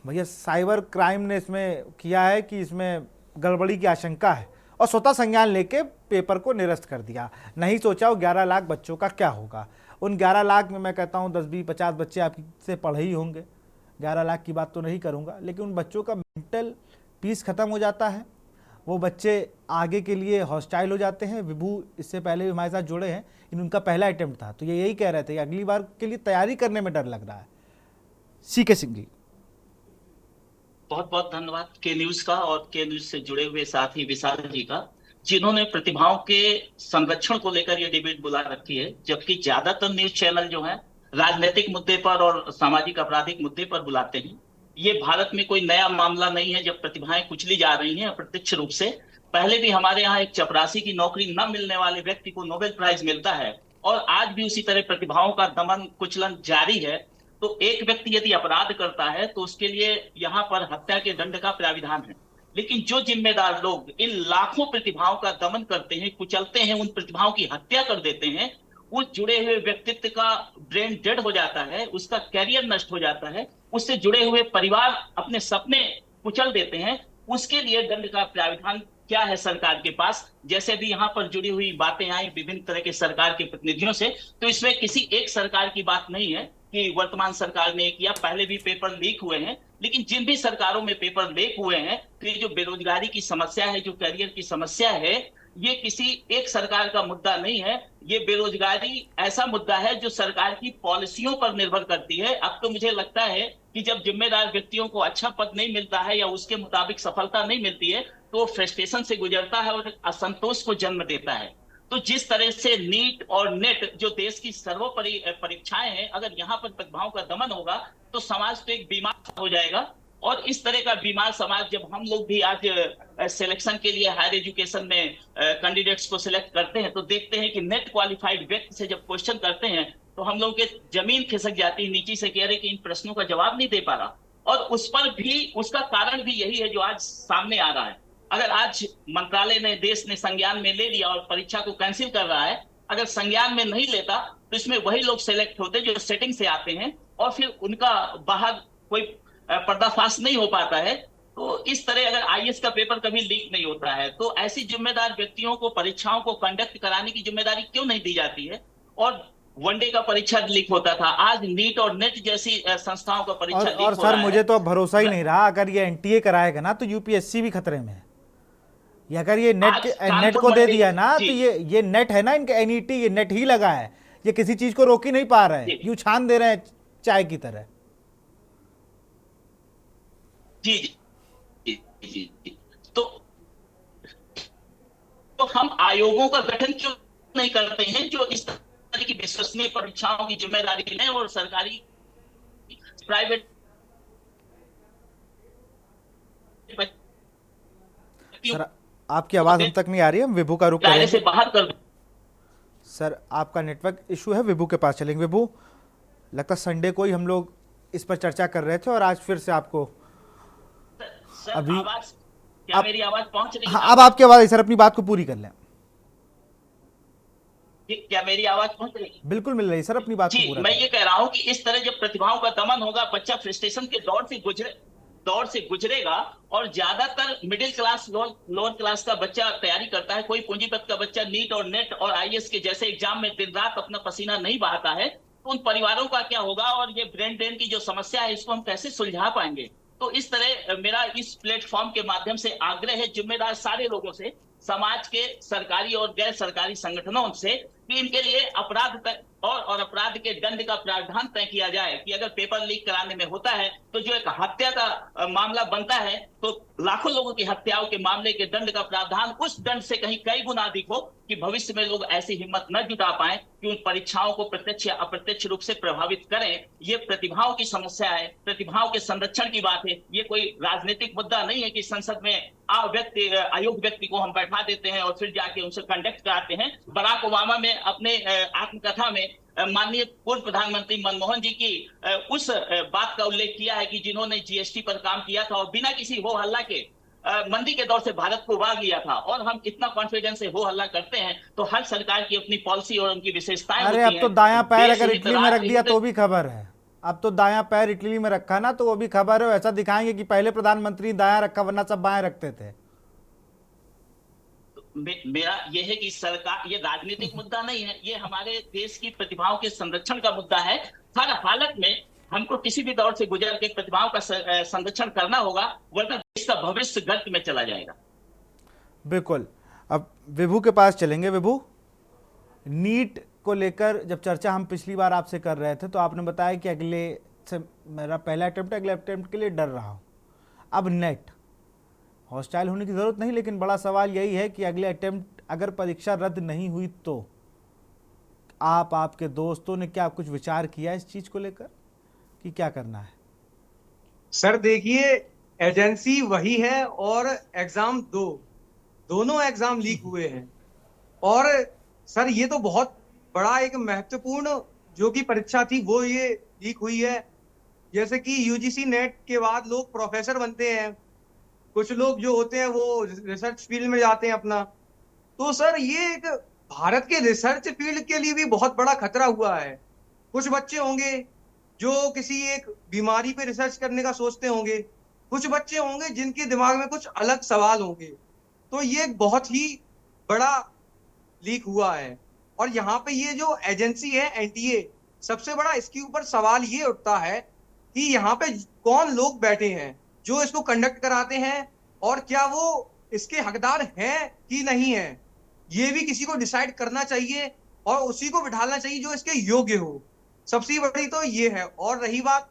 भैया, साइबर क्राइम ने इसमें किया है कि इसमें गड़बड़ी की आशंका है और स्वतः संज्ञान लेके पेपर को निरस्त कर दिया। नहीं सोचा वो 11 लाख बच्चों का क्या होगा। उन 11 लाख में मैं कहता हूँ 10, 20, 50 बच्चे आपसे पढ़े ही होंगे। 11 लाख की बात तो नहीं करूँगा, लेकिन उन बच्चों का मेंटल पीस खत्म हो जाता है। वो बच्चे आगे के लिए हॉस्टाइल हो जाते हैं। विभू इससे पहले भी हमारे साथ जुड़े हैं, उनका पहला अटेम्प्ट था, तो ये यही कह रहे थे कि अगली बार के लिए तैयारी करने में डर लग रहा है। सीके सिंह जी, बहुत बहुत धन्यवाद के न्यूज का और के न्यूज से जुड़े हुए साथी विशाल जी का, जिन्होंने प्रतिभाओं के संरक्षण को लेकर ये डिबेट बुला रखी है। जबकि ज्यादातर न्यूज चैनल जो है राजनीतिक मुद्दे पर और सामाजिक आपराधिक मुद्दे पर बुलाते हैं। ये भारत में कोई नया मामला नहीं है जब प्रतिभाएं कुचली जा रही हैं अप्रत्यक्ष रूप से। पहले भी हमारे यहाँ एक चपरासी की नौकरी न मिलने वाले व्यक्ति को नोबेल प्राइज मिलता है और आज भी उसी तरह प्रतिभाओं का दमन कुचलन जारी है। तो एक व्यक्ति यदि अपराध करता है तो उसके लिए यहाँ पर हत्या के दंड का प्राविधान है, लेकिन जो जिम्मेदार लोग इन लाखों प्रतिभाओं का दमन करते हैं, कुचलते हैं, उन प्रतिभाओं की हत्या कर देते हैं, उस जुड़े हुए व्यक्तित्व का ब्रेन डेड हो जाता है, उसका कैरियर नष्ट हो जाता है, उससे जुड़े हुए परिवार अपने सपने कुचल देते हैं, उसके लिए दंड का प्राविधान क्या है सरकार के पास? जैसे भी यहाँ पर जुड़ी हुई बातें आई विभिन्न तरह के सरकार के प्रतिनिधियों से, तो इसमें किसी एक सरकार की बात नहीं है कि वर्तमान सरकार ने किया, पहले भी पेपर लीक हुए हैं। लेकिन जिन भी सरकारों में पेपर लीक हुए हैं, तो ये जो बेरोजगारी की समस्या है, जो कैरियर की समस्या है, ये किसी एक सरकार का मुद्दा नहीं है। ये बेरोजगारी ऐसा मुद्दा है जो सरकार की पॉलिसियों पर निर्भर करती है। अब तो मुझे लगता है कि जब जिम्मेदार व्यक्तियों को अच्छा पद नहीं मिलता है या उसके मुताबिक सफलता नहीं मिलती है, तो फ्रस्ट्रेशन से गुजरता है और असंतोष को जन्म देता है। तो जिस तरह से नीट और नेट जो देश की सर्वोपरि परीक्षाएं हैं, अगर यहाँ पर प्रतिभाओं का दमन होगा तो समाज तो एक बीमार हो जाएगा। और इस तरह का बीमार समाज, जब हम लोग भी आज सिलेक्शन के लिए हायर एजुकेशन में कैंडिडेट्स को सिलेक्ट करते हैं, तो देखते हैं कि नेट क्वालिफाइड व्यक्ति से जब क्वेश्चन करते हैं तो हम लोग के जमीन खिसक जाती है नीचे से, कह रहे कि इन प्रश्नों का जवाब नहीं दे पा रहा। और उस पर भी, उसका कारण भी यही है जो आज सामने आ रहा है। अगर आज मंत्रालय ने, देश ने संज्ञान में ले लिया और परीक्षा को कैंसिल कर रहा है, अगर संज्ञान में नहीं लेता तो इसमें वही लोग सेलेक्ट होते जो सेटिंग से आते हैं और फिर उनका बाहर कोई पर्दाफाश नहीं हो पाता है। तो इस तरह अगर आईएएस का पेपर कभी लीक नहीं होता है तो ऐसी जिम्मेदार व्यक्तियों को परीक्षाओं को कंडक्ट कराने की जिम्मेदारी क्यों नहीं दी जाती है? और वनडे का परीक्षा लीक होता था, आज नीट और नेट जैसी संस्थाओं का परीक्षा लीक हो रहा है। सर, मुझे तो भरोसा ही नहीं रहा, अगर ये एनटीए कराएगा ना तो यूपीएससी भी खतरे में है। ये अगर ये नेट को दे दिया ना, तो ये नेट है ना, इनका एनईटी, ये नेट ही लगा है, ये किसी चीज को रोक ही नहीं पा रहे हैं, यूं छान दे रहे हैं चाय की तरह। जी जी जी जी। तो हम आयोगों का गठन क्यों नहीं करते हैं जो इस तरह की विश्वसनीय परीक्षाओं की जिम्मेदारी लें और सरकारी प्राइवेट सर, आपकी आवाज हम तक नहीं आ रही है, हम विभू का रुख करेंगे से बाहर कर। सर, आपका नेटवर्क इशू है, विभू के पास चलेंगे। विभू, लगता संडे को ही हम लोग इस पर चर्चा कर रहे थे और आज फिर से आपको अभी क्या मेरी आवाज पहुंच रही है? हाँ, अब आपकी आवाज है सर, अपनी बात को पूरी कर लें। क्या मेरी आवाज पहुंच रही है? बिल्कुल मिल रही है सर, अपनी बात को पूरा मैं ये कह रहा हूं कि इस तरह जब प्रतिभाओं का दमन होगा, बच्चा फ्रस्ट्रेशन के दौर से गुजरेगा और ज्यादातर मिडिल क्लास, लोअर क्लास का बच्चा तैयारी करता है। कोई पूंजीपत का बच्चा नीट और नेट और आईएएस के जैसे एग्जाम में दिन रात अपना पसीना नहीं बहाता है, तो उन परिवारों का क्या होगा? और ये ब्रेन ड्रेन की जो समस्या है, इसको हम कैसे सुलझा पाएंगे? तो इस तरह मेरा इस प्लेटफॉर्म के माध्यम से आग्रह है जिम्मेदार सारे लोगों से, समाज के सरकारी और गैर सरकारी संगठनों से कि इनके लिए अपराध और अपराध के दंड का प्रावधान तय किया जाए कि अगर पेपर लीक कराने में होता है तो जो एक हत्या का मामला बनता है तो लाखों लोगों की हत्याओं के मामले के दंड का प्रावधान उस दंड से कहीं कई गुना अधिक हो कि भविष्य में लोग ऐसी हिम्मत न जुटा पाए कि उन परीक्षाओं को प्रत्यक्ष या अप्रत्यक्ष रूप से प्रभावित करें। ये प्रतिभाओं की समस्या है, प्रतिभाओं के संरक्षण की बात है। ये कोई राजनीतिक मुद्दा नहीं है कि संसद में अयोग्य व्यक्ति को हम बैठा देते हैं और फिर जाके उनसे कंडक्ट कराते हैं। बराक ओबामा में अपने आत्मकथा में माननीय पूर्व प्रधानमंत्री मनमोहन जी की उस बात का उल्लेख किया है कि जिन्होंने जीएसटी पर काम किया था और बिना किसी हो हल्ला के मंदी के दौर से भारत को उबार लिया था। और हम इतना कॉन्फिडेंस से हो हल्ला करते हैं तो हर सरकार की अपनी पॉलिसी और उनकी विशेषताएं होती हैं। अब तो दायां पैर अगर इटली में रख दिया तो भी खबर है। अब तो दायां पैर इटली में रखा ना तो वो भी खबर है। ऐसा दिखाएंगे कि पहले प्रधानमंत्री दायां रखा वरना सब बाएं रखते थे। मेरा यह है कि सरकार, ये राजनीतिक मुद्दा नहीं है, ये हमारे देश की प्रतिभाओं के संरक्षण का मुद्दा है। हर हालत में हमको किसी भी दौर से गुजर के प्रतिभाओं का संरक्षण करना होगा, वरना देश का भविष्य गर्त में चला जाएगा। बिल्कुल। अब विभू के पास चलेंगे। विभू, नीट को लेकर जब चर्चा हम पिछली बार आपसे कर रहे थे तो आपने बताया कि अगले से मेरा पहला अटेम्प्ट है, अगले अटेम्प्ट के लिए डर रहा हूँ। अब नेट हॉस्टाइल होने की ज़रूरत नहीं, लेकिन बड़ा सवाल यही है कि अगले अटेम्प्ट अगर परीक्षा रद्द नहीं हुई तो आपके दोस्तों ने क्या कुछ विचार किया इस चीज़ को लेकर कि क्या करना है? सर देखिए, एजेंसी वही है और एग्जाम दोनों एग्जाम लीक हुए हैं। और सर ये तो बहुत बड़ा एक महत्वपूर्ण जो कि परीक्षा थी वो ये लीक हुई है। जैसे कि यूजीसी नेट के बाद लोग प्रोफेसर बनते हैं, कुछ लोग जो होते हैं वो रिसर्च फील्ड में जाते हैं अपना। तो सर ये एक भारत के रिसर्च फील्ड के लिए भी बहुत बड़ा खतरा हुआ है। कुछ बच्चे होंगे जो किसी एक बीमारी पे रिसर्च करने का सोचते होंगे, कुछ बच्चे होंगे जिनके दिमाग में कुछ अलग सवाल होंगे। तो ये एक बहुत ही बड़ा लीक हुआ है। और यहाँ पे ये जो एजेंसी है एनटीए, सबसे बड़ा इसके ऊपर सवाल ये उठता है कि यहाँ पे कौन लोग बैठे हैं जो इसको कंडक्ट कराते हैं और क्या वो इसके हकदार हैं कि नहीं है, ये भी किसी को डिसाइड करना चाहिए और उसी को बिठाना चाहिए जो इसके योग्य हो। सबसे बड़ी तो ये है। और रही बात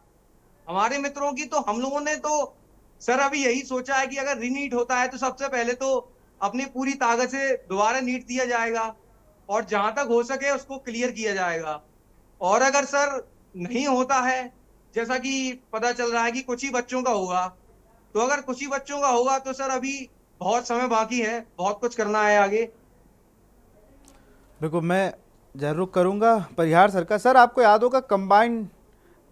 हमारे मित्रों की, तो हम लोगों ने तो सर अभी यही सोचा है कि अगर रीनीट होता है तो सबसे पहले तो अपनी पूरी ताकत से दोबारा नीट दिया जाएगा और जहां तक हो सके उसको क्लियर किया जाएगा। और अगर सर नहीं होता है, जैसा कि पता चल रहा है कि कुछ ही बच्चों का होगा, तो अगर कुछ ही बच्चों का होगा तो सर अभी बहुत समय बाकी है, बहुत कुछ करना है आगे। बिल्कुल, मैं जरूर करूंगा। परिहार सरकार, सर आपको याद होगा कंबाइंड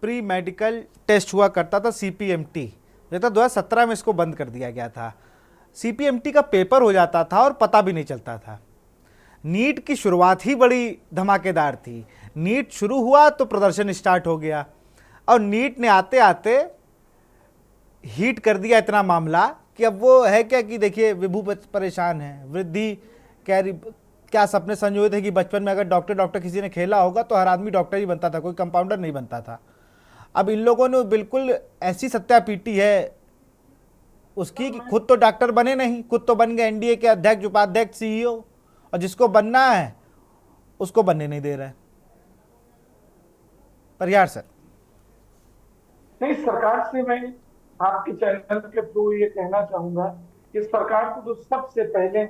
प्री मेडिकल टेस्ट हुआ करता था CPMT, जो था 2017 में इसको बंद कर दिया गया था। CPMT का पेपर हो जाता था और पता भी नहीं चलता था। नीट की शुरुआत ही बड़ी धमाकेदार थी। नीट शुरू हुआ तो प्रदर्शन स्टार्ट हो गया और नीट ने आते आते हीट कर दिया इतना मामला कि अब वो है क्या कि देखिए विभू परेशान है, वृद्धि क्या सपने संजोए थे कि बचपन में अगर डॉक्टर किसी ने खेला होगा तो हर आदमी डॉक्टर ही बनता था, कोई कंपाउंडर नहीं बनता था। अब इन लोगों ने बिल्कुल ऐसी सत्या पीटी है उसकी कि खुद तो डॉक्टर बने नहीं, खुद तो बन गए NDA के अध्यक्ष, उपाध्यक्ष, CEO, और जिसको बनना है उसको बनने नहीं दे रहे। परिहार सर। नहीं, सरकार से मैं आपके चैनल के थ्रू ये कहना चाहूंगा कि सरकार को तो सबसे पहले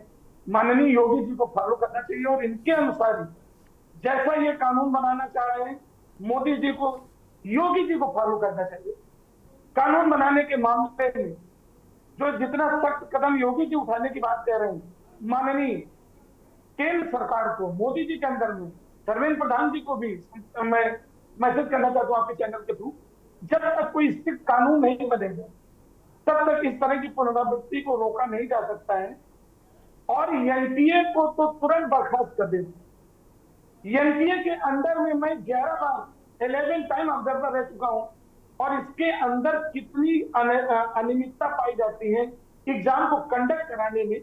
माननीय योगी जी को फॉलो करना चाहिए और इनके अनुसार ही जैसा ये कानून बनाना चाह रहे हैं मोदी जी को, योगी जी को फॉलो करना चाहिए। कानून बनाने के मामले में जो जितना सख्त कदम योगी जी उठाने की बात कह रहे हैं, माननीय केंद्र सरकार को, मोदी जी के अंदर में धर्मेंद्र प्रधान जी को भी मैं मैसेज करना चाहता हूँ आपके चैनल के थ्रू, जब तक कोई स्ट्रिक्ट कानून नहीं बनेगा तब तक इस तरह की पुनरावृत्ति को रोका नहीं जा सकता है। और NTA को तो तुरंत बर्खास्त कर देना। NTA के अंदर में मैं 11 टाइम ऑब्जर्वर रह चुका हूं और इसके अंदर कितनी अनियमितता पाई जाती है एग्जाम को कंडक्ट कराने में।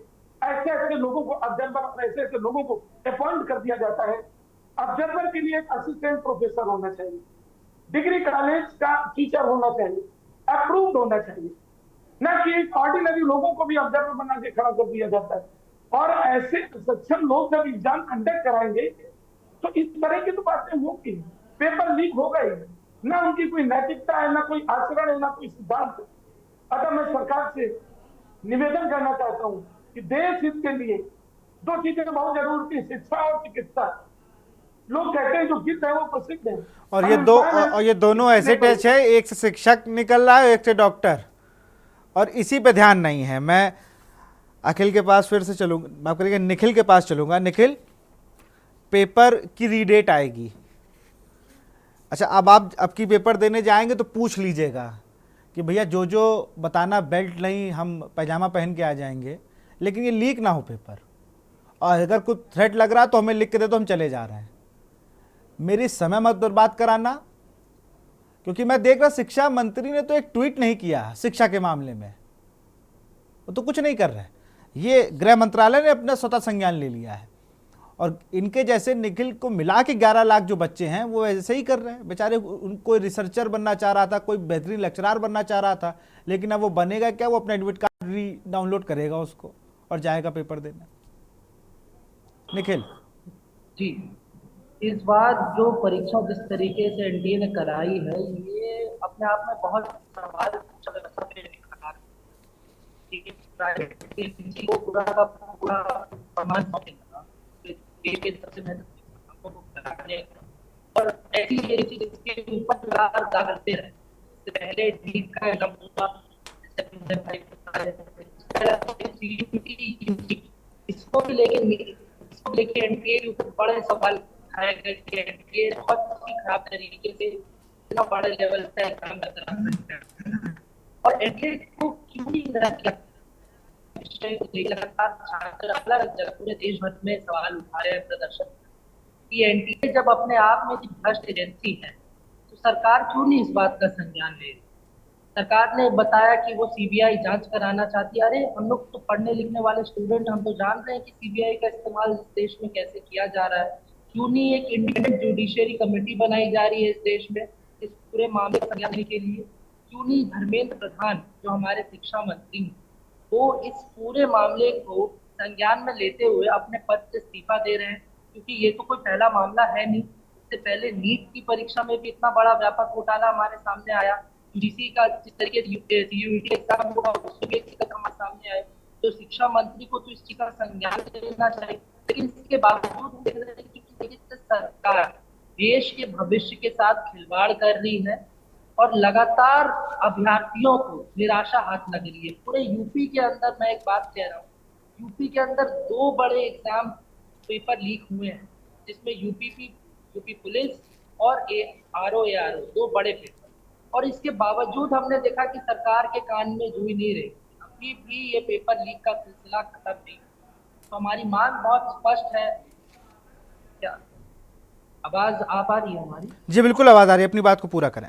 ऐसे ऐसे लोगों को ऑब्जर्वर और ऐसे ऐसे लोगों को अपॉइंट कर दिया जाता है। ऑब्जर्वर के लिए एक असिस्टेंट प्रोफेसर होना चाहिए, डिग्री कॉलेज का टीचर होना चाहिए, अप्रूव्ड होना चाहिए, न कि ऑर्डिनरी लोगों को भी ऑब्जर्वर बना के खड़ा कर दिया जाता है। और ऐसे सक्षम लोग जब एग्जाम कंडक्ट कराएंगे तो इस तरह की तो बातें होंगी। पेपर लीक हो गई, ना उनकी कोई नैतिकता है, ना कोई आचरण है, ना कोई सिद्धांत है। अतः मैं सरकार से निवेदन करना चाहता हूं कि देश हित के लिए दो चीजें बहुत जरूरी थी, शिक्षा और चिकित्सा। लोग कहते हैं जो गीत है वो प्रसिद्ध है, और ये दोनों ऐसे टेस्ट है, एक से शिक्षक निकल रहा है, एक से डॉक्टर, और इसी पे ध्यान नहीं है। मैं अखिल के पास फिर से चलूँगा, माफ करिएगा, निखिल के पास चलूँगा। निखिल, पेपर की रीडेट आएगी, अच्छा अब की पेपर देने जाएंगे तो पूछ लीजिएगा कि भैया जो जो बताना, बेल्ट नहीं, हम पैजामा पहन के आ जाएंगे, लेकिन ये लीक ना हो पेपर। और अगर कुछ थ्रेट लग रहा है तो हमें लिख के दे दो, हम चले जा रहे हैं। मेरी समय मत बर्बाद कराना, क्योंकि मैं देख रहा शिक्षा मंत्री ने तो एक ट्वीट नहीं किया शिक्षा के मामले में, वो तो कुछ नहीं कर रहे। ये गृह मंत्रालय ने अपना स्वतः संज्ञान ले लिया है, और इनके जैसे निखिल को मिला के 11 लाख जो बच्चे हैं वो ऐसे ही कर रहे हैं बेचारे। कोई रिसर्चर बनना चाह रहा था, कोई बेहतरीन लेक्चरार बनना चाह रहा था, लेकिन अब वो बनेगा क्या? वो अपना एडमिट कार्ड री डाउनलोड करेगा उसको और जाएगा पेपर देने। निखिल जी, इस बार जो परीक्षा जिस तरीके से एनडीए ने कराई है, ये अपने आप में बहुत सवाल व्यवस्था पे खड़ा है। को पूरा का पूरा सामान सौंपेगा, के सबसे महत्वपूर्ण और ऐसी चीज इसके ऊपर लगातार करते रहे। इससे पहले नीट का एग्जाम हुआ, इसको लेके एनडीए के ऊपर बड़े सवाल उठाए गए कि एनडीए बहुत ही खराब तरीके से इतना बड़े लेवल का एग्जाम करा है, और एनडीए को क्यों नहीं किया? लगातार छात्र अलग जगह पूरे देश भर में सवाल उठा रहे हैं, प्रदर्शन कि एनडीए जब अपने आप में भ्रष्ट एजेंसी है तो सरकार क्यों नहीं इस बात का संज्ञान ले रही? सरकार ने बताया कि वो सीबीआई जांच कराना चाहती है। अरे हम लोग तो पढ़ने लिखने वाले स्टूडेंट, हम तो जान रहे हैं कि सीबीआई का इस्तेमाल इस देश में कैसे किया जा रहा है। क्यों नहीं एक इंडिपेंडेंट जुडिशियरी कमेटी बनाई जा रही है इस देश में इस पूरे मामले को संज्ञान लेने के लिए? क्यों नहीं धर्मेंद्र प्रधान जो हमारे शिक्षा मंत्री हैं, वो इस पूरे मामले को संज्ञान में लेते हुए अपने पद से इस्तीफा दे रहे हैं? क्योंकि ये तो कोई पहला मामला है नहीं। इससे पहले नीट की परीक्षा में भी इतना बड़ा व्यापक घोटाला हमारे सामने आया, यूजीसी का जिस तरीके सीयूईटी एग्जाम हुआ उसमें भी हमारे सामने आए। तो शिक्षा मंत्री को तो इस चीज का संज्ञान लेना चाहिए, लेकिन इसके बावजूद सरकार देश के भविष्य के साथ खिलवाड़ कर रही है और लगातार अभ्यर्थियों को निराशा हाथ लग रही है। पूरे यूपी के अंदर मैं एक बात कह रहा हूँ, यूपी के अंदर 2 बड़े एग्जाम पेपर लीक हुए हैं, जिसमें यूपी पुलिस और आरओ 2 बड़े पेपर, और इसके बावजूद हमने देखा कि सरकार के कान में जू ही नहीं रही। अभी भी ये पेपर लीक का सिलसिला खत्म नहीं। तो हमारी मांग बहुत स्पष्ट है। क्या आवाज आ पा रही है हमारी? जी बिल्कुल आवाज आ रही है, अपनी बात को पूरा करें।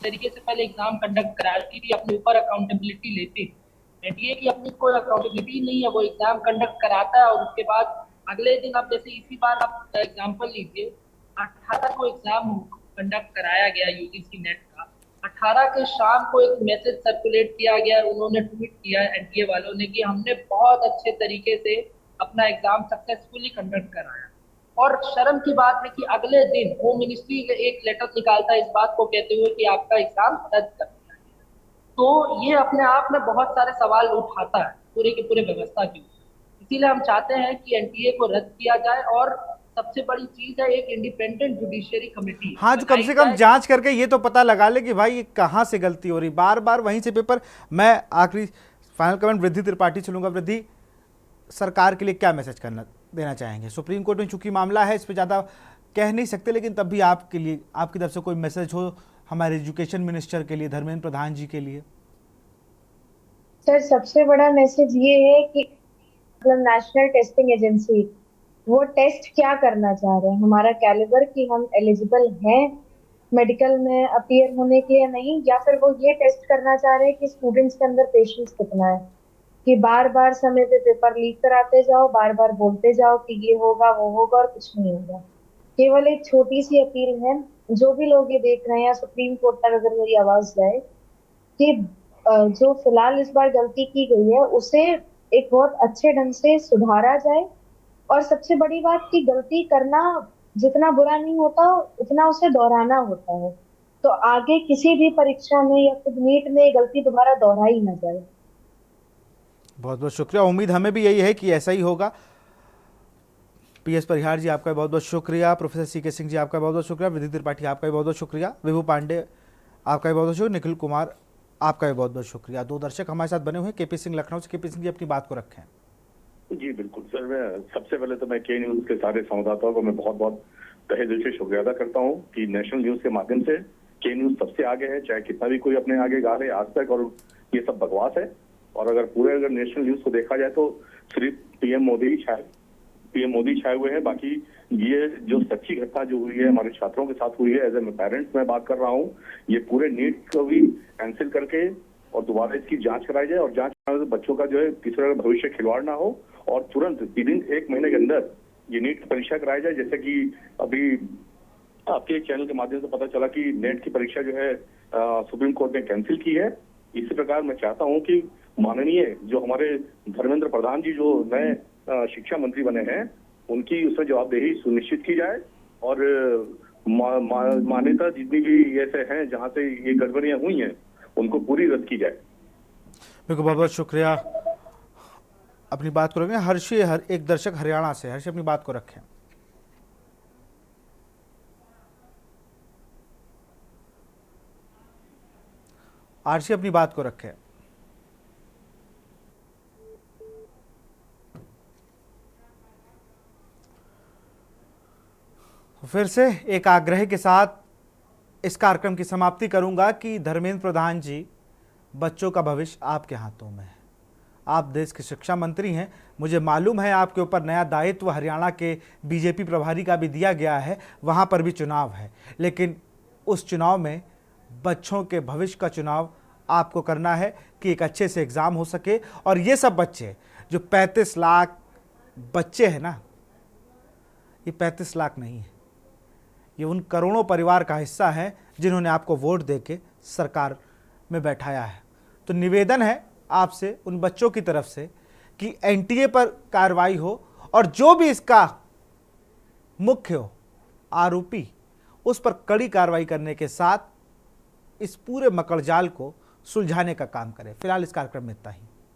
तरीके से पहले एग्जाम कंडक्ट कराती थी, अपने ऊपर अकाउंटेबिलिटी लेती। एनडीए की अपनी कोई अकाउंटेबिलिटी नहीं है, वो एग्जाम कंडक्ट कराता है और उसके बाद अगले दिन, अब जैसे इसी बार आप एग्जाम्पल लीजिए, 18 को एग्जाम कंडक्ट कराया गया यूजीसी नेट का, 18 के शाम को एक मैसेज सर्कुलेट किया गया, उन्होंने ट्वीट किया एनडीए वालों ने कि हमने बहुत अच्छे तरीके से अपना एग्जाम सक्सेसफुली कंडक्ट कराया। और शर्म की बात है कि अगले दिन होम मिनिस्ट्री एक लेटर निकालता है इस बात को कहते हुए कि आपका एग्जाम रद्द कर दिया गया। तो ये अपने आप में बहुत सारे सवाल उठाता है पूरे के पूरे व्यवस्था की। इसीलिए हम चाहते हैं कि एनडीए को रद्द किया जाए, और सबसे बड़ी चीज है एक इंडिपेंडेंट जुडिशियरी कमेटी। हाँ, जो कम से कम जांच करके ये तो पता लगा ले कि भाई ये कहाँ से गलती हो रही, बार बार वहीं से पेपर। मैं आखिरी फाइनल कमेंट वृद्धि त्रिपाठी चलूंगा। वृद्धि, सरकार के लिए क्या मैसेज देना चाहेंगे? सुप्रीम कोर्ट में चूंकि मामला है, इस पर ज़्यादा कह नहीं सकते, लेकिन तब भी आपके लिए, आपकी तरफ से कोई मैसेज हो हमारे एजुकेशन मिनिस्टर के लिए, धर्मेंद्र प्रधान जी के लिए? सर, सबसे बड़ा मैसेज ये है कि मतलब नेशनल टेस्टिंग एजेंसी वो टेस्ट क्या करना चाह रहे हैं, हमारा कैलिबर कि हम एलिजिबल हैं मेडिकल में अपीयर होने के या नहीं, या फिर वो ये टेस्ट करना चाह रहे हैं कि स्टूडेंट्स के अंदर पेशेंस कितना है। कि बार बार समय पे पेपर लीक कराते जाओ, बार बार बोलते जाओ कि ये होगा वो होगा और कुछ नहीं होगा। केवल एक छोटी सी अपील है, जो भी लोग ये देख रहे हैं, सुप्रीम कोर्ट तक अगर मेरी आवाज जाए कि जो फिलहाल इस बार गलती की गई है उसे एक बहुत अच्छे ढंग से सुधारा जाए। और सबसे बड़ी बात कि गलती करना जितना बुरा नहीं होता उतना उसे दोहराना होता है, तो आगे किसी भी परीक्षा में या खुद नीट में गलती दोबारा दोहराई ना जाए। बहुत बहुत शुक्रिया, उम्मीद हमें भी यही है कि ऐसा ही होगा। पीएस परिहार जी आपका बहुत बहुत शुक्रिया, प्रोफेसर सीके सिंह जी आपका बहुत बहुत शुक्रिया, विधि त्रिपाठी आपका भी बहुत बहुत शुक्रिया, विभू पांडे आपका भी बहुत बहुत शुक्रिया, निखिल कुमार आपका भी बहुत बहुत शुक्रिया। दो दर्शक हमारे साथ बने हुए हैं, केपी सिंह लखनऊ से। केपी सिंह जी अपनी बात को रखें। जी बिल्कुल सर, मैं सबसे पहले तो मैं के न्यूज के सारे संवाददाताओं को मैं बहुत बहुत तहे दिल से शुक्रिया अदा करता हूँ कि नेशनल न्यूज के माध्यम से के न्यूज सबसे आगे है, चाहे कितना भी कोई अपने आगे गा ले आज तक, और ये सब बकवास है। और अगर नेशनल न्यूज को देखा जाए तो सिर्फ पीएम मोदी छाए हुए हैं, बाकी ये जो सच्ची घटना जो हुई है हमारे छात्रों के साथ हुई है, एज ए पेरेंट्स मैं बात कर रहा हूँ, ये पूरे नीट को भी कैंसिल करके और दोबारा इसकी जांच कराई जाए, और जांच कराने से बच्चों का जो है किसी तरह का भविष्य खिलवाड़ ना हो, और तुरंत विदिन 1 महीने के अंदर ये नीट की परीक्षा कराई जाए। जैसे कि अभी आपके चैनल के माध्यम से पता चला कि नेट की परीक्षा जो है सुप्रीम कोर्ट ने कैंसिल की है। इसी प्रकार मैं चाहता हूं कि माननीय जो हमारे धर्मेंद्र प्रधान जी जो नए शिक्षा मंत्री बने हैं, उनकी उसमें जवाबदेही सुनिश्चित की जाए, और मान्यता जितनी भी ऐसे हैं जहां से ये गड़बड़ियां हुई हैं उनको पूरी रद्द की जाए। बिल्कुल, बहुत बहुत शुक्रिया। अपनी बात को रखें। हर्षी एक दर्शक हरियाणा से, हर्षी अपनी बात को रखें। आरसी अपनी बात को रखें। फिर से एक आग्रह के साथ इस कार्यक्रम की समाप्ति करूंगा कि धर्मेंद्र प्रधान जी, बच्चों का भविष्य आपके हाथों में है। आप देश के शिक्षा मंत्री हैं, मुझे मालूम है आपके ऊपर नया दायित्व हरियाणा के बीजेपी प्रभारी का भी दिया गया है, वहाँ पर भी चुनाव है, लेकिन उस चुनाव में बच्चों के भविष्य का चुनाव आपको करना है कि एक अच्छे से एग्ज़ाम हो सके। और ये सब बच्चे जो 35 लाख बच्चे हैं ना, ये 35 लाख नहीं है, ये उन करोड़ों परिवार का हिस्सा है जिन्होंने आपको वोट देके सरकार में बैठाया है। तो निवेदन है आपसे, उन बच्चों की तरफ से, कि एनटीए पर कार्रवाई हो, और जो भी इसका मुख्य हो आरोपी, उस पर कड़ी कार्रवाई करने के साथ इस पूरे मकड़जाल को सुलझाने का काम करें। फिलहाल इस कार्यक्रम में इतना ही।